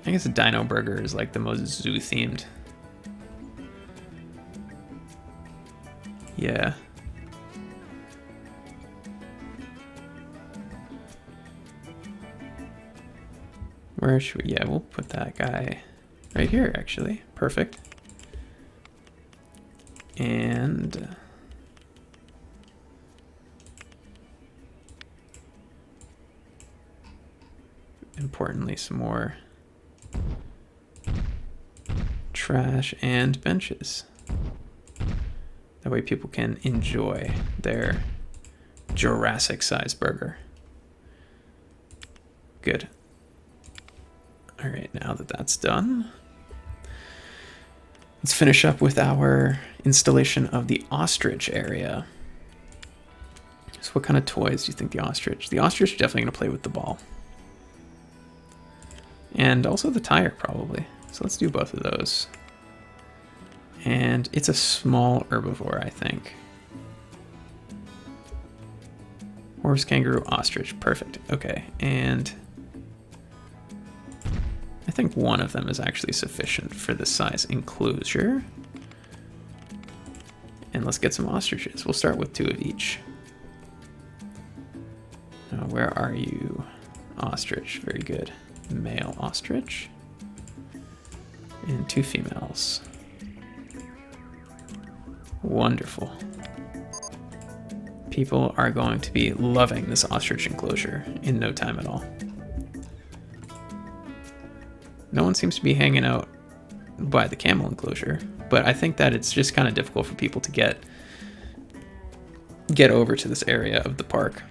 I guess a dino burger is like the most zoo-themed. Yeah. Where should we... Yeah, we'll put that guy right here, actually. Perfect. And... importantly, some more trash and benches. That way people can enjoy their Jurassic-sized burger. Good. All right, now that that's done, let's finish up with our installation of the ostrich area. So what kind of toys do you think the ostrich? The ostrich is definitely going to play with the ball. And also the tire, probably. So let's do both of those. And it's a small herbivore, I think. Horse, kangaroo, ostrich. Perfect. Okay, and I think one of them is actually sufficient for this size enclosure. And let's get some ostriches. We'll start with 2 of each. Where are you? Ostrich. Very good. Male ostrich. And 2 females. Wonderful. People are going to be loving this ostrich enclosure in no time at all. No one seems to be hanging out by the camel enclosure, but I think that it's just kind of difficult for people to get over to this area of the park.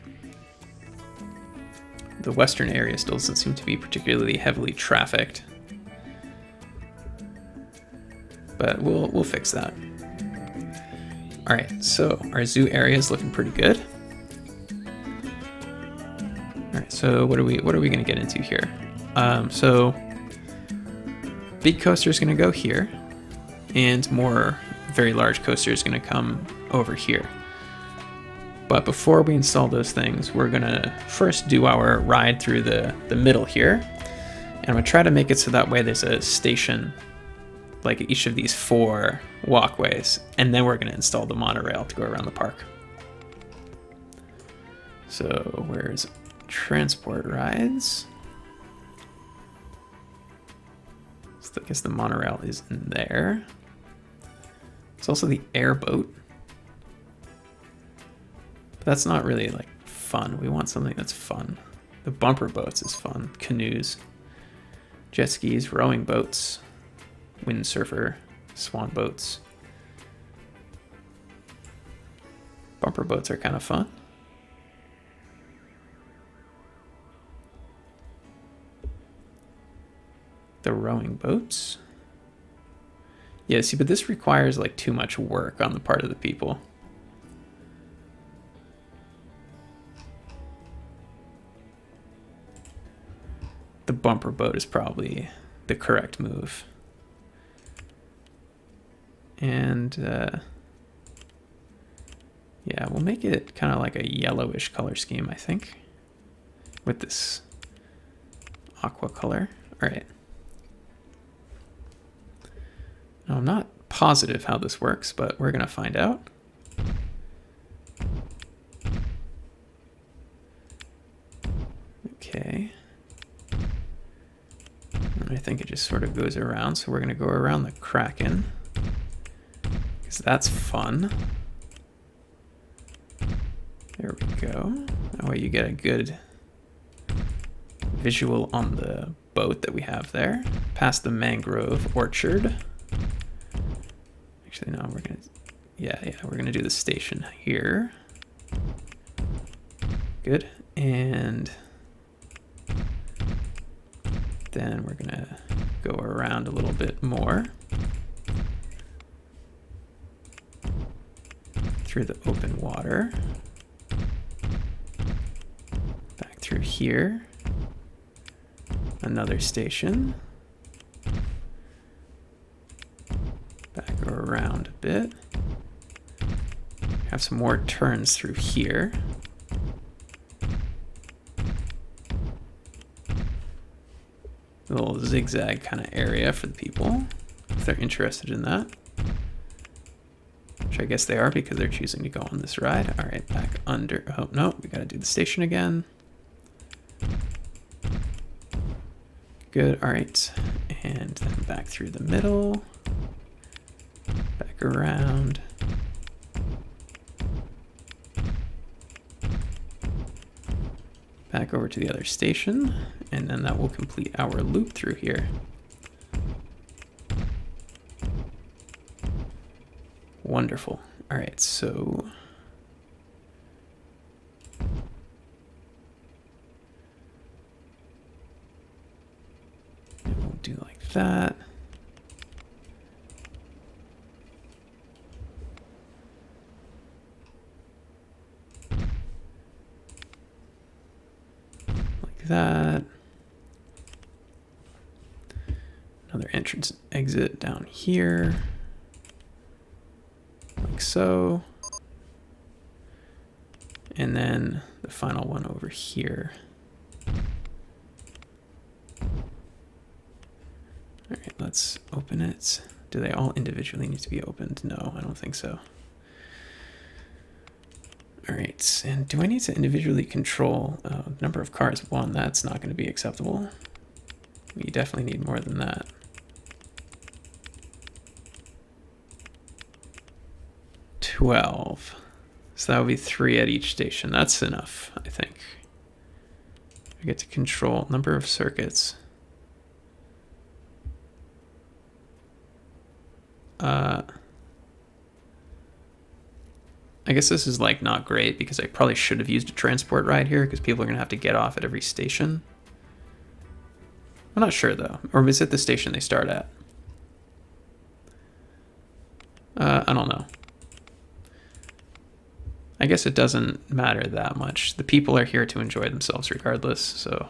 The western area still doesn't seem to be particularly heavily trafficked, but we'll fix that. All right, so our zoo area is looking pretty good. All right, so what are we going to get into here? So big coaster is going to go here, and more very large coaster is going to come over here. But before we install those things, we're going to first do our ride through the middle here, and I'm going to try to make it so that way there's a station like each of these 4 walkways, and then we're going to install the monorail to go around the park. So where's transport rides? So I guess the monorail is in there. It's also the airboat. But that's not really like fun. We want something that's fun. The bumper boats is fun. Canoes, jet skis, rowing boats, windsurfer, swan boats. Bumper boats are kind of fun. The rowing boats. Yeah, see, but this requires like too much work on the part of the people. The bumper boat is probably the correct move. And yeah, we'll make it kind of like a yellowish color scheme, I think, with this aqua color. All right. Now, I'm not positive how this works, but we're going to find out. Okay. And I think it just sort of goes around, so we're going to go around the Kraken, because that's fun. There we go. That way you get a good visual on the boat that we have there. Past the mangrove orchard. Actually, no, we're gonna, we're gonna do the station here. Good, and then we're gonna go around a little bit more through the open water, back through here, another station, back around a bit, have some more turns through here. A little zigzag kind of area for the people, if they're interested in that. Which I guess they are, because they're choosing to go on this ride. All right, back under. Oh, no, we got to do the station again. Good, all right. And then back through the middle. Back around. Back over to the other station. And then that will complete our loop through here. Wonderful. All right, so we'll do like that. Like that. Another entrance and exit down here. Like so. And then the final one over here. All right, let's open it. Do they all individually need to be opened? No, I don't think so. All right, and do I need to individually control number of cars? 1, that's not going to be acceptable. We definitely need more than that. 12. So that would be 3 at each station. That's enough, I think. I get to control number of circuits. I guess this is like not great because I probably should have used a transport ride here because people are going to have to get off at every station. I'm not sure though. Or is it the station they start at? I don't know. I guess it doesn't matter that much. The people are here to enjoy themselves regardless, so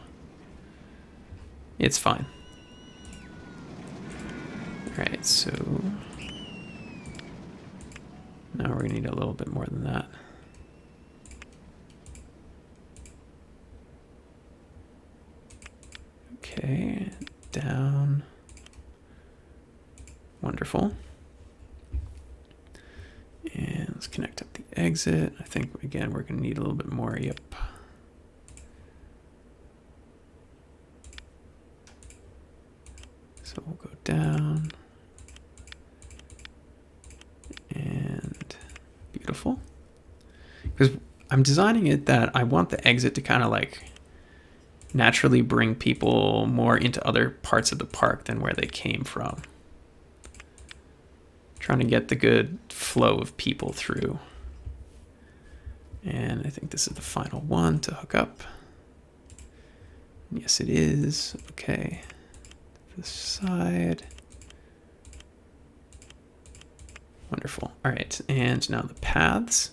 it's fine. All right, so now we're gonna need a little bit more than that. Okay, down. Wonderful. And let's connect up the exit. I think, again, we're going to need a little bit more. Yep. So we'll go down. And beautiful. Because I'm designing it that I want the exit to kind of like naturally bring people more into other parts of the park than where they came from. Trying to get the good flow of people through. And I think this is the final one to hook up. Yes, it is. Okay. This side. Wonderful. All right, and now the paths.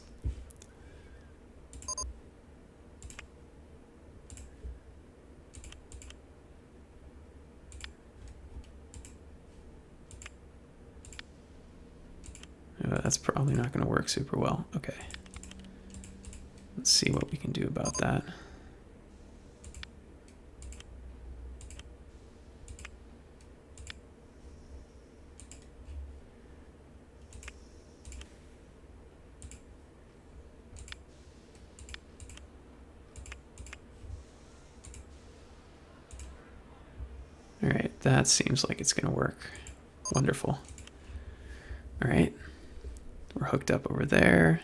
That's probably not going to work super well. Okay. Let's see what we can do about that. All right, that seems like it's going to work. Wonderful. All right. We're hooked up over there.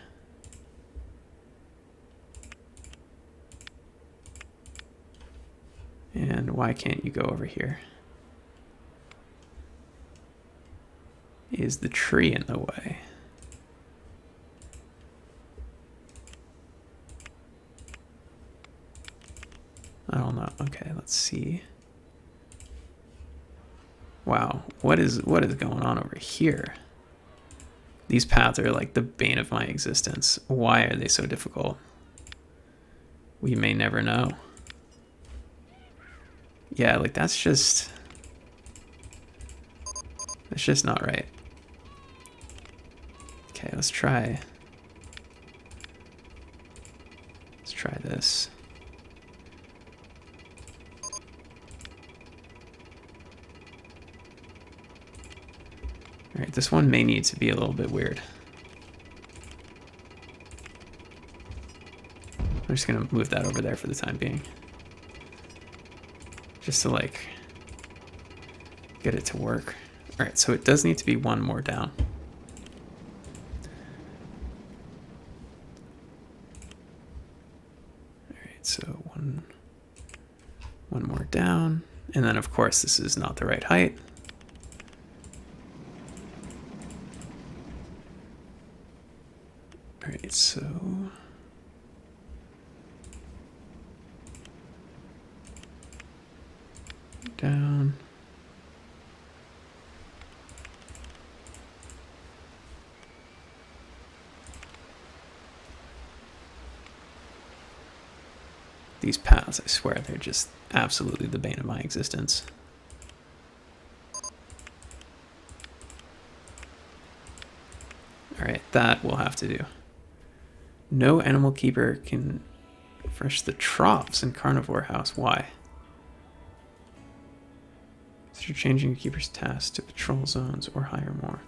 And why can't you go over here? Is the tree in the way? I don't know. Okay, let's see. Wow, what is going on over here? These paths are like the bane of my existence. Why are they so difficult? We may never know. Yeah, like that's just not right. Okay, let's try this. All right, this one may need to be a little bit weird. I'm just gonna move that over there for the time being. Just to like get it to work. All right, so it does need to be one more down. All right, so one more down. And then of course this is not the right height. All right, so down. These paths, I swear, they're just absolutely the bane of my existence. All right, that will have to do. No animal keeper can refresh the troughs in Carnivore House. Why? Consider changing your keeper's task to patrol zones or hire more.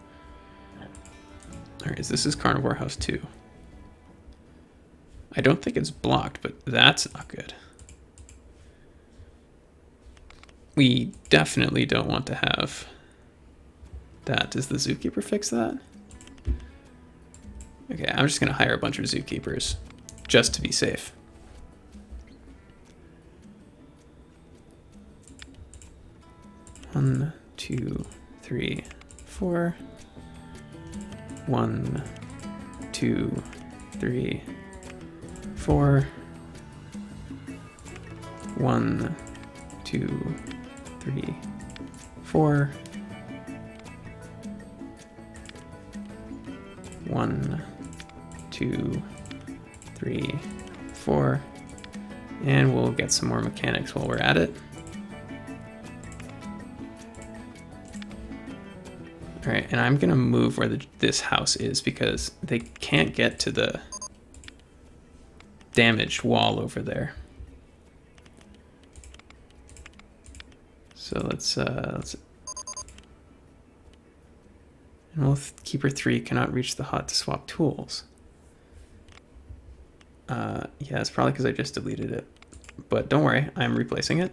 Alright, this is Carnivore House 2. I don't think it's blocked, but that's not good. We definitely don't want to have that. Does the zookeeper fix that? Okay, I'm just gonna hire a bunch of zookeepers just to be safe. One, two, three, four. 1, 2, 3, 4. 1, 2, 3, 4. 1, 2, 3, 4. And we'll get some more mechanics while we're at it. All right, and I'm gonna move where this house is because they can't get to the damaged wall over there. So let's and keeper 3 cannot reach the hut to swap tools. Yeah, it's probably because I just deleted it, but don't worry, I'm replacing it.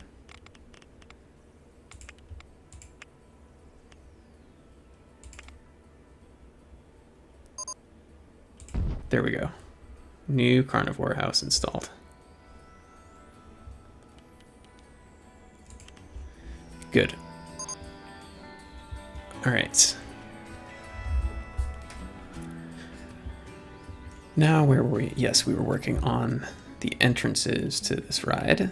There we go. New Carnivore House installed. Good. All right. Now where were we? Yes, we were working on the entrances to this ride.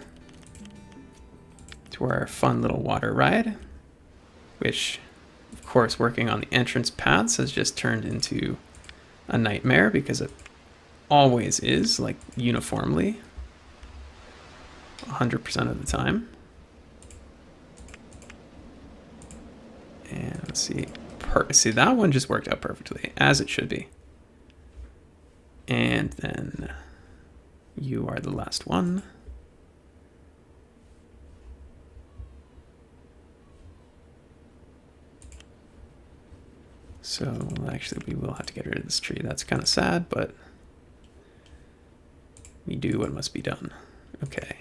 To our fun little water ride, which, of course, working on the entrance paths has just turned into a nightmare because it always is, like, uniformly 100% of the time. And let's see, see, that one just worked out perfectly, as it should be. And then you are the last one. So actually we will have to get rid of this tree. That's kind of sad, but we do what must be done. Okay.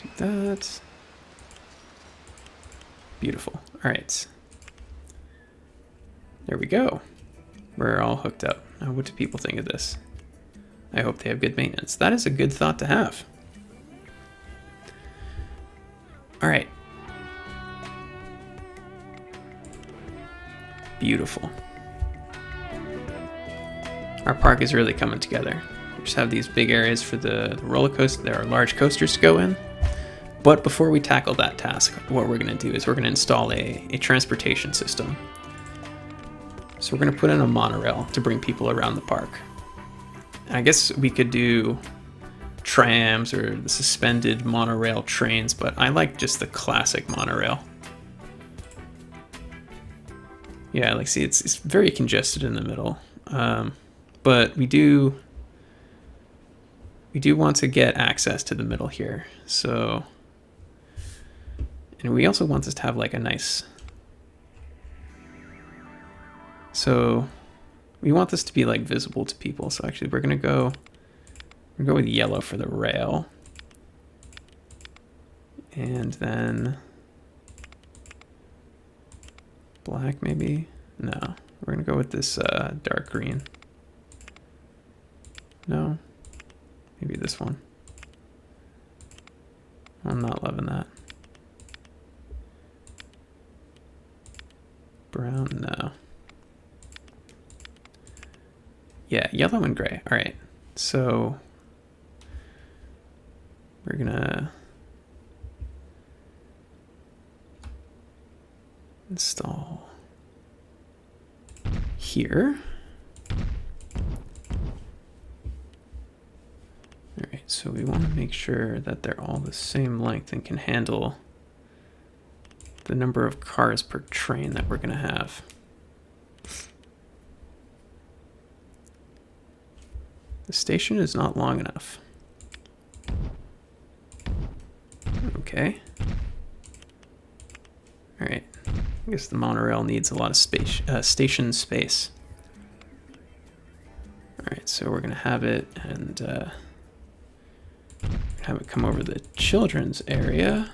Do that. Beautiful. All right. There we go. We're all hooked up. Now, what do people think of this? I hope they have good maintenance. That is a good thought to have. All right. Beautiful. Our park is really coming together. We just have these big areas for the roller coaster. There are large coasters to go in. But before we tackle that task, what we're going to do is we're going to install a transportation system. So we're going to put in a monorail to bring people around the park. I guess we could do trams or the suspended monorail trains, but I like just the classic monorail. Yeah, like, see, it's very congested in the middle, but we do want to get access to the middle here. So, and we also want this to have like a nice. So we want this to be like visible to people. So actually, we're gonna go with yellow for the rail, and then black maybe. No, we're gonna go with this dark green. No, maybe this one. I'm not loving that. Brown, no. Yeah, yellow and gray. All right, so we're gonna install here. All right, so we want to make sure that they're all the same length and can handle the number of cars per train that we're going to have. The station is not long enough. Okay. All right. I guess the monorail needs a lot of space, station space. All right, so we're gonna have it and have it come over the children's area,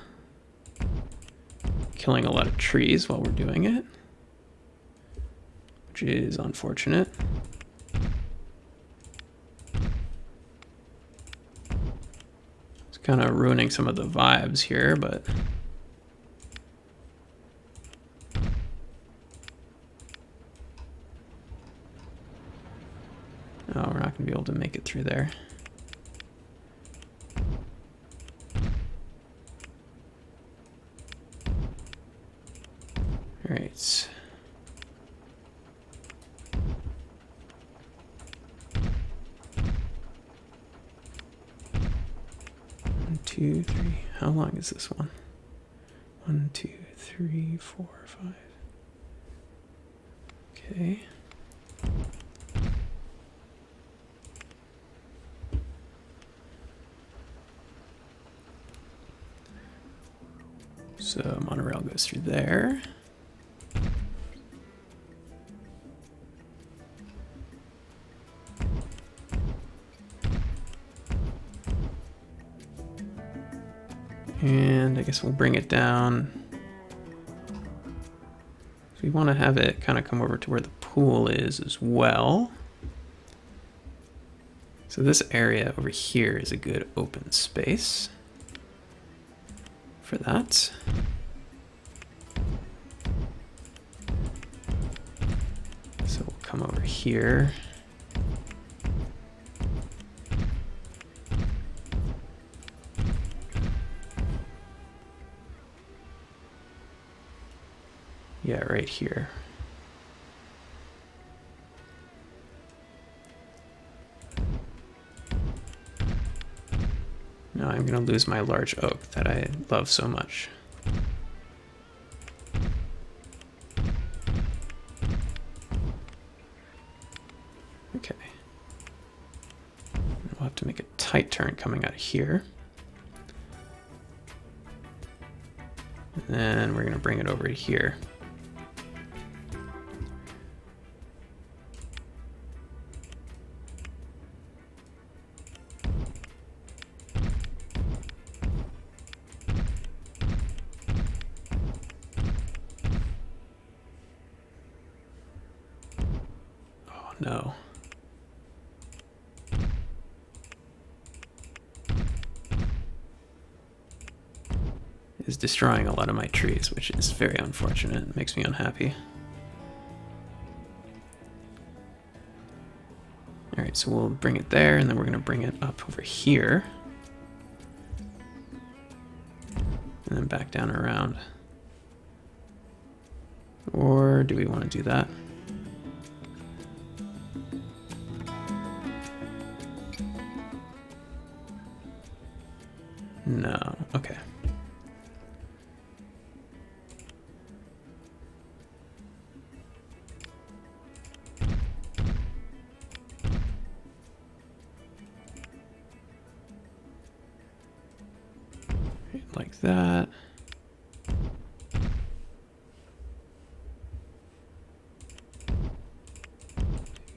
killing a lot of trees while we're doing it, which is unfortunate. It's kind of ruining some of the vibes here, but oh, we're not going to be able to make it through there. All right. One, two, three. How long is this one? 1, 2, 3, 4, 5. Okay. So monorail goes through there. And I guess we'll bring it down. So we want to have it kind of come over to where the pool is as well. So this area over here is a good open space for that. So we'll come over here. Yeah, right here. Now I'm going to lose my large oak that I love so much. Okay. We'll have to make a tight turn coming out of here. And then we're going to bring it over to here. No. It's destroying a lot of my trees, which is very unfortunate. It makes me unhappy. All right, so we'll bring it there, and then we're going to bring it up over here. And then back down around. Or do we want to do that? No, okay. Like that.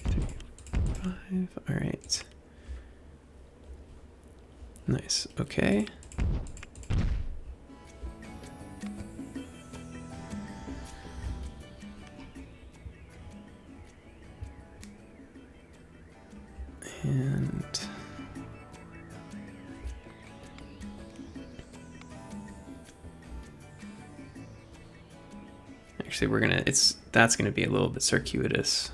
Three, 5, all right. Nice, okay. And actually we're gonna, that's gonna be a little bit circuitous.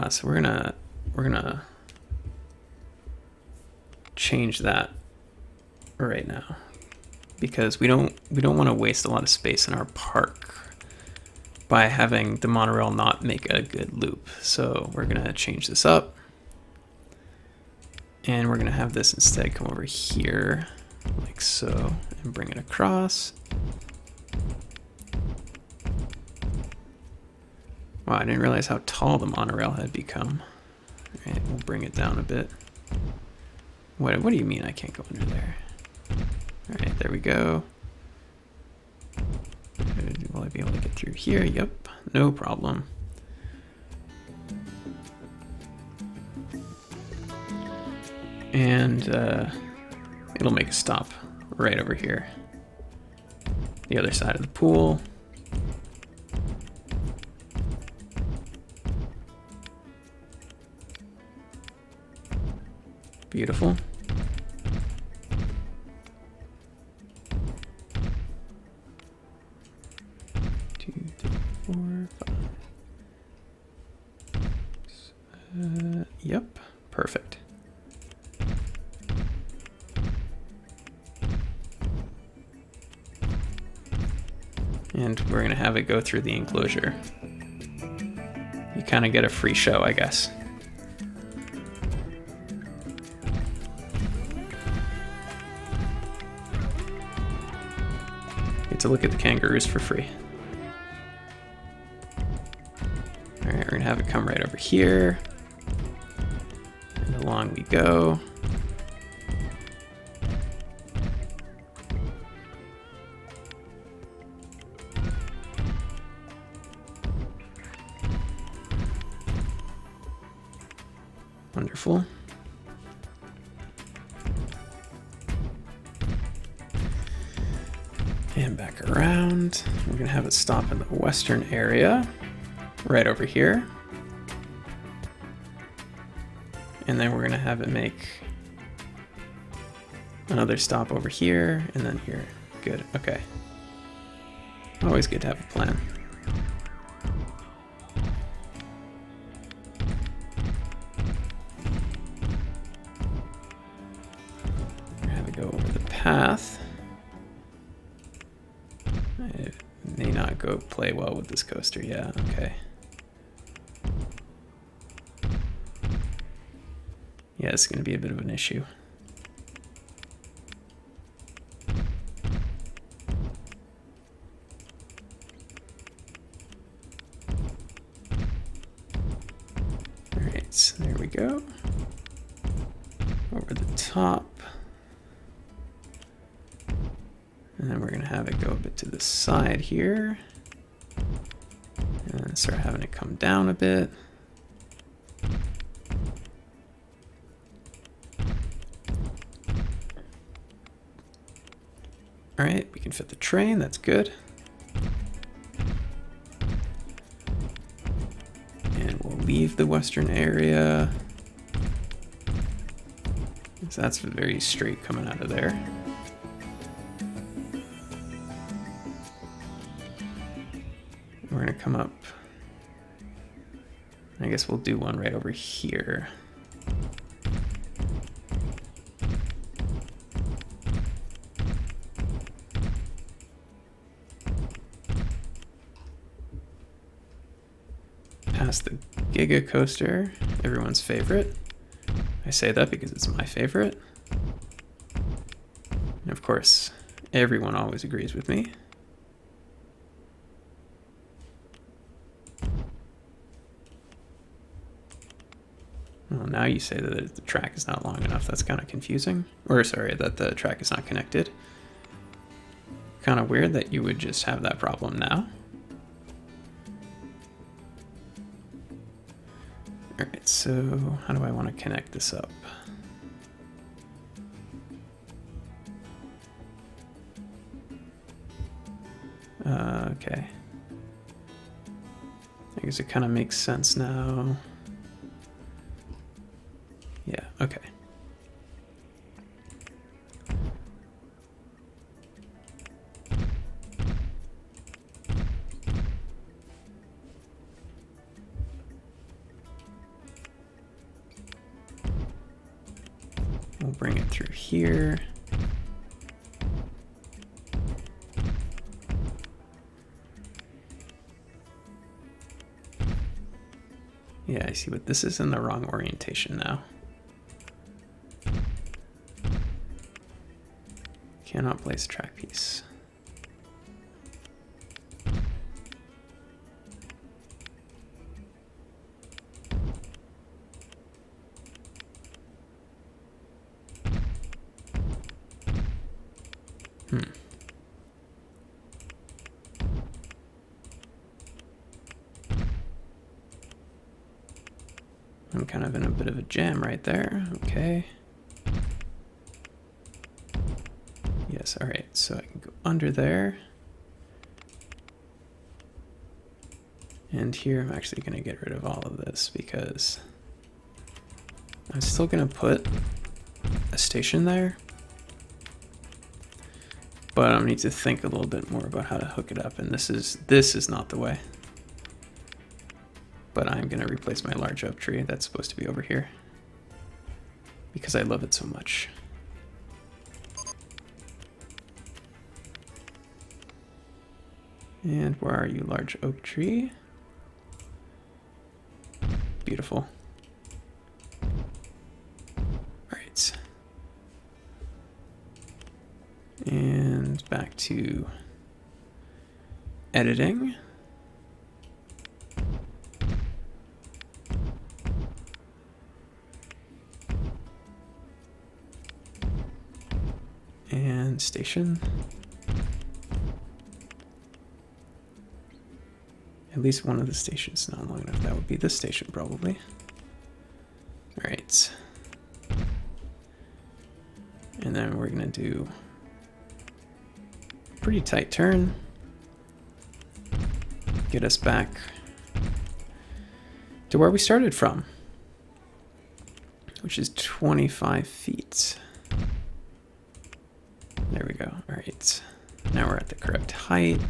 So we're gonna change that right now because we don't want to waste a lot of space in our park by having the monorail not make a good loop. So we're gonna change this up and we're gonna have this instead come over here like so, and bring it across. Wow, I didn't realize how tall the monorail had become. All right, we'll bring it down a bit. What do you mean I can't go under there? All right, there we go. Will I be able to get through here? Yep, no problem. And it'll make a stop right over here. The other side of the pool. Beautiful. Two, three, four, five. Yep, perfect. And we're going to have it go through the enclosure. You kind of get a free show, I guess. Get to look at the kangaroos for free. All right, we're going to have it come right over here. And along we go. Wonderful. And back around. We're going to have it stop in the western area, right over here. And then we're going to have it make another stop over here, and then here. Good, okay. Always good to have a plan. Go over the path. It may not go play well with this coaster. Yeah, okay. Yeah, it's going to be a bit of an issue. All right, so there we go. Over the top. And then we're going to have it go a bit to the side here. And then start having it come down a bit. All right, we can fit the train, that's good. And we'll leave the western area. So that's very straight coming out of there. We're gonna come up. I guess we'll do one right over here. Past the Giga Coaster, everyone's favorite. I say that because it's my favorite. And of course, everyone always agrees with me. Well, now you say that the track is not long enough. That's kind of confusing. Or sorry, that the track is not connected. Kind of weird that you would just have that problem now. Alright, so how do I want to connect this up? Okay. I guess it kind of makes sense now. Yeah, okay. We'll bring it through here. Yeah, I see, but this is in the wrong orientation now. Cannot place a track piece. I'm kind of in a bit of a jam right there. Okay. Yes, all right, so I can go under there. And here I'm actually gonna get rid of all of this because I'm still gonna put a station there. But I need to think a little bit more about how to hook it up, and this is not the way. But I'm gonna replace my large oak tree that's supposed to be over here because I love it so much. And where are you, large oak tree? Beautiful. All right. And back to editing. And station. At least one of the stations is not long enough. That would be this station probably. All right. And then we're gonna do a pretty tight turn. Get us back to where we started from, which is 25 feet. There we go. All right. Now we're at the correct height.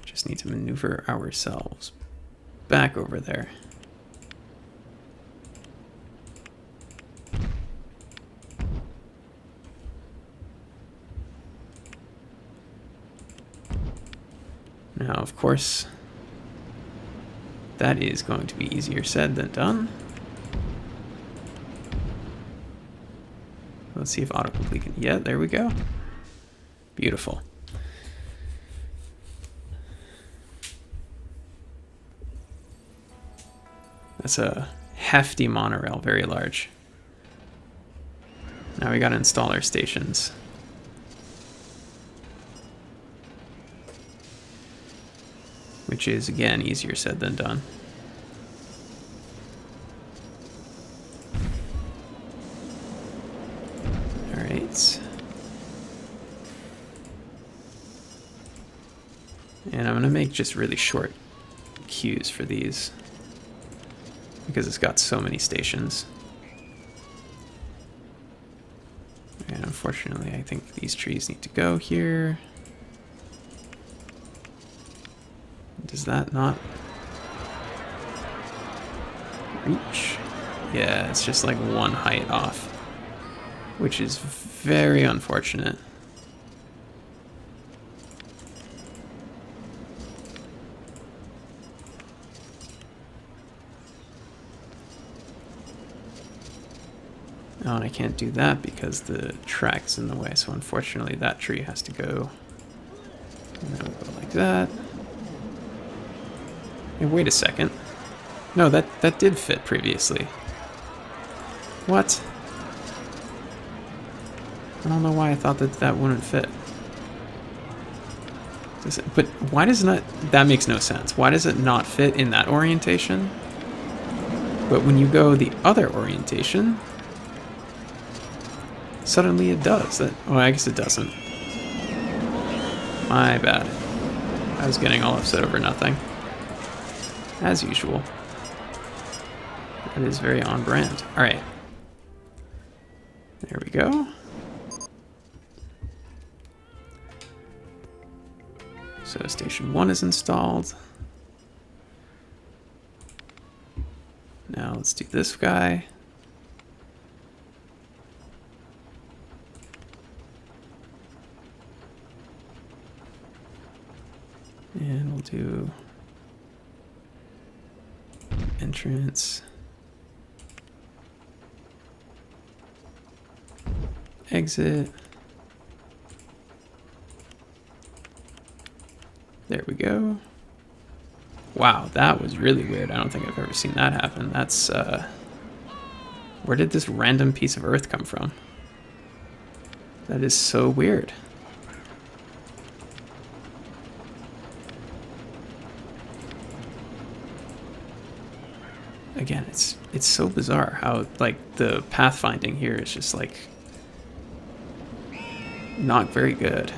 Just need to maneuver ourselves back over there. Now, of course, that is going to be easier said than done. Let's see if autocomplete can. Yeah, there we go. Beautiful. That's a hefty monorail, very large. Now we gotta install our stations. Which is, again, easier said than done. All right. And I'm gonna make just really short queues for these because it's got so many stations. And unfortunately, I think these trees need to go here. Does that not reach? Yeah, it's just like one height off, which is very unfortunate. Oh, and I can't do that because the track's in the way, so unfortunately that tree has to go. And then we'll go like that. Hey, wait a second. No, that did fit previously. What? I don't know why I thought that wouldn't fit. But why does not... That makes no sense. Why does it not fit in that orientation? But when you go the other orientation, suddenly it does. Well, I guess it doesn't. My bad. I was getting all upset over nothing. As usual. That is very on brand. Alright. There we go. So station 1 is installed. Now let's do this guy. And we'll do entrance. exit. There we go. Wow, that was really weird. I don't think I've ever seen that happen. That's, where did this random piece of earth come from? That is so weird. Again, it's so bizarre how, like, the pathfinding here is just, like, not very good.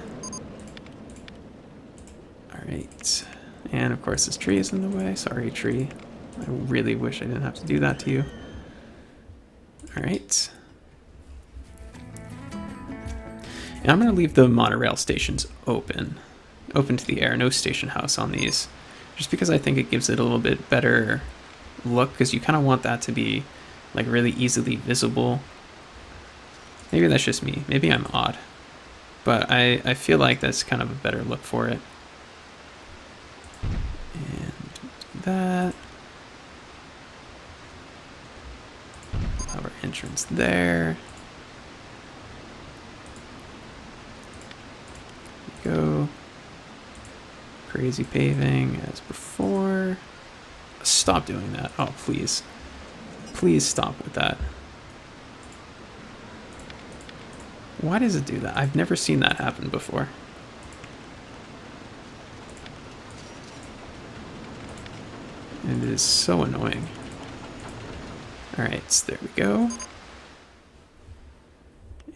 Alright. And, of course, this tree is in the way. Sorry, tree. I really wish I didn't have to do that to you. Alright. And I'm going to leave the monorail stations open to the air. No station house on these. Just because I think it gives it a little bit better look, because you kind of want that to be like really easily visible. Maybe that's just me. Maybe I'm odd. But I feel like that's kind of a better look for it. And do that. Have our entrance there. Go. Crazy paving as before. Stop doing that. Oh, please. Please stop with that. Why does it do that? I've never seen that happen before. And it is so annoying. Alright, so there we go.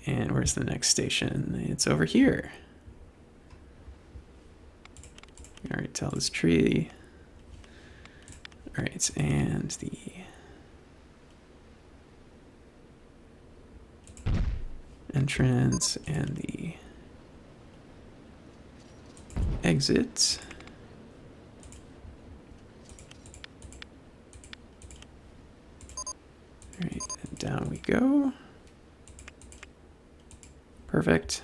And where's the next station? It's over here. Alright, tell this tree. Alright, and the entrance and the exit. Alright, and down we go. Perfect.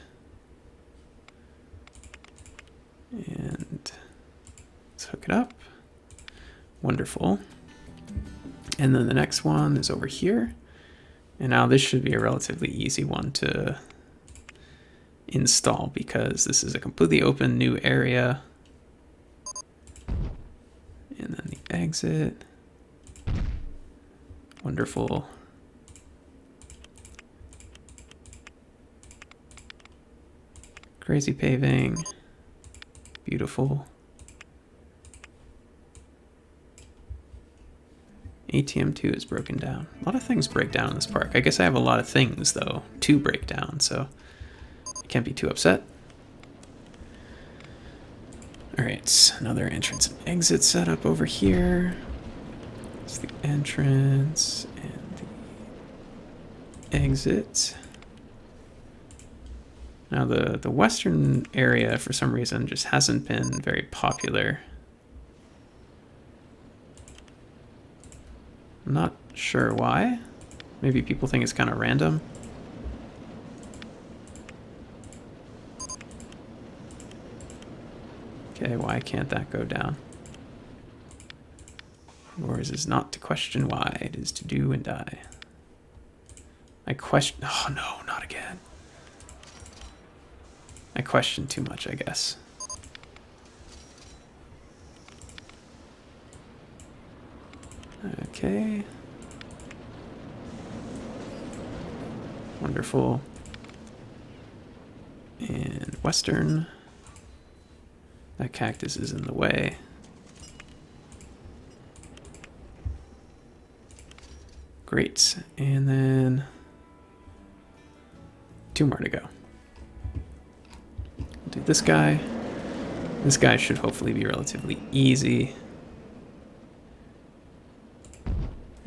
And let's hook it up. Wonderful. And then the next one is over here. And now this should be a relatively easy one to install because this is a completely open new area. And then the exit. Wonderful. Crazy paving. Beautiful. ATM 2 is broken down. A lot of things break down in this park. I guess I have a lot of things, though, to break down, so I can't be too upset. Alright, another entrance and exit setup over here. It's the entrance and the exit. Now, the western area, for some reason, just hasn't been very popular. I'm not sure why. Maybe people think it's kind of random. Okay, why can't that go down? Yours is not to question why, it is to do and die. I question... Oh no, not again. I question too much, I guess. Okay. Wonderful. And western. That cactus is in the way. Great. And then 2 more to go. Do this guy. This guy should hopefully be relatively easy.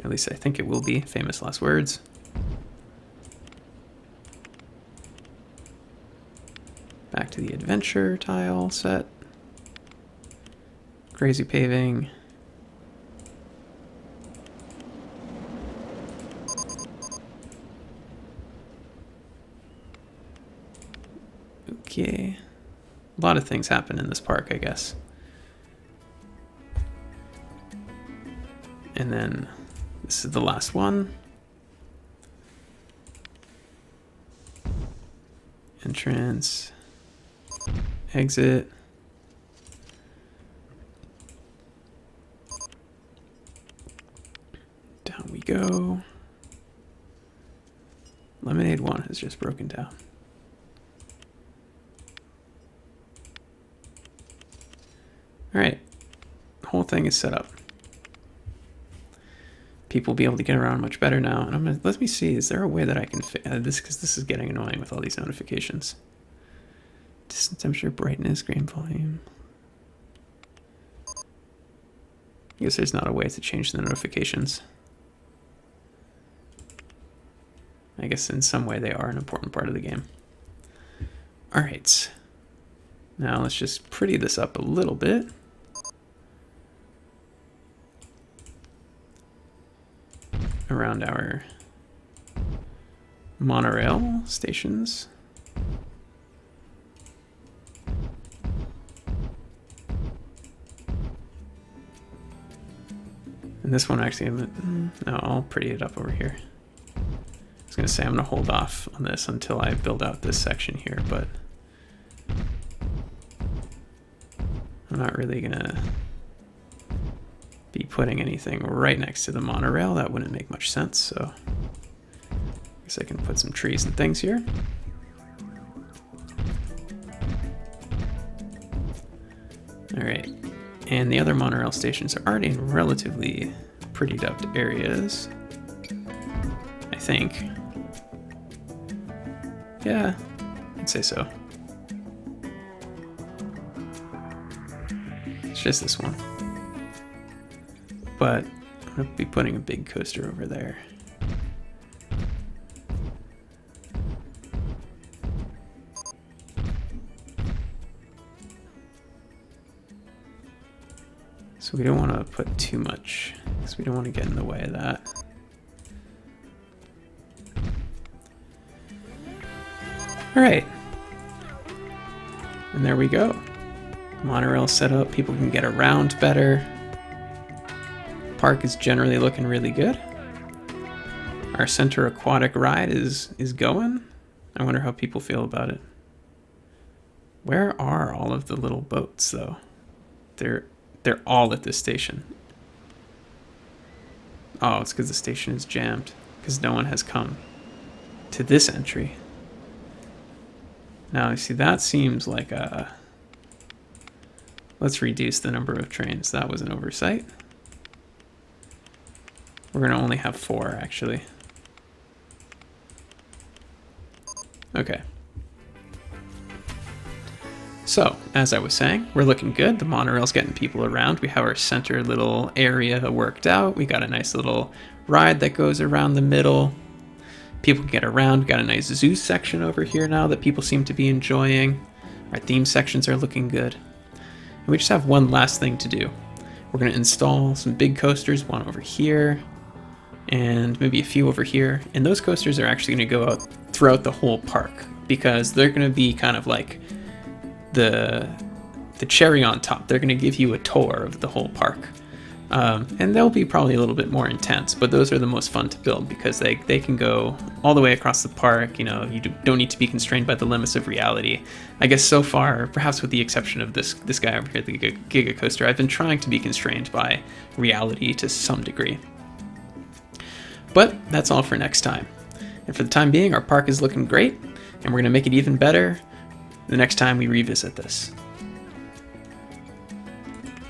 At least I think it will be. Famous last words. Back to the adventure tile set. Crazy paving. Okay. A lot of things happen in this park, I guess. And then this is the last one. Entrance, exit. Down we go. Lemonade 1 has just broken down. All right, the whole thing is set up. People will be able to get around much better now. And I'm gonna, let me see, is there a way that I can fit this, because this is getting annoying with all these notifications. Distance, temperature, brightness, grain volume. I guess there's not a way to change the notifications. I guess in some way they are an important part of the game. All right, now let's just pretty this up a little bit. Around our monorail stations. And this one actually, no, I'll pretty it up over here. I was gonna say I'm gonna hold off on this until I build out this section here, but I'm not really gonna be putting anything right next to the monorail. That wouldn't make much sense, so I guess I can put some trees and things here. All right, and the other monorail stations are already in relatively prettied up areas, I think. Yeah, I'd say so. It's just this one. But I'm going to be putting a big coaster over there. So we don't want to put too much, because we don't want to get in the way of that. All right. And there we go. Monorail set up, people can get around better. Park is generally looking really good. Our center aquatic ride is going. I wonder how people feel about it. Where are all of the little boats though? They're all at this station. Oh, it's because the station is jammed because no one has come to this entry. Now, you see, that seems like a... Let's reduce the number of trains. That was an oversight. We're going to only have 4, actually. Okay. So, as I was saying, we're looking good. The monorail's getting people around. We have our center little area worked out. We got a nice little ride that goes around the middle. People can get around. We got a nice zoo section over here now that people seem to be enjoying. Our theme sections are looking good. And we just have one last thing to do. We're going to install some big coasters, one over here, and maybe a few over here. And those coasters are actually going to go out throughout the whole park because they're going to be kind of like the cherry on top. They're going to give you a tour of the whole park. And they'll be probably a little bit more intense, but those are the most fun to build because they can go all the way across the park. You know, you don't need to be constrained by the limits of reality. I guess so far, perhaps with the exception of this guy over here, the Giga Coaster, I've been trying to be constrained by reality to some degree. But that's all for next time. And for the time being, our park is looking great, and we're going to make it even better the next time we revisit this.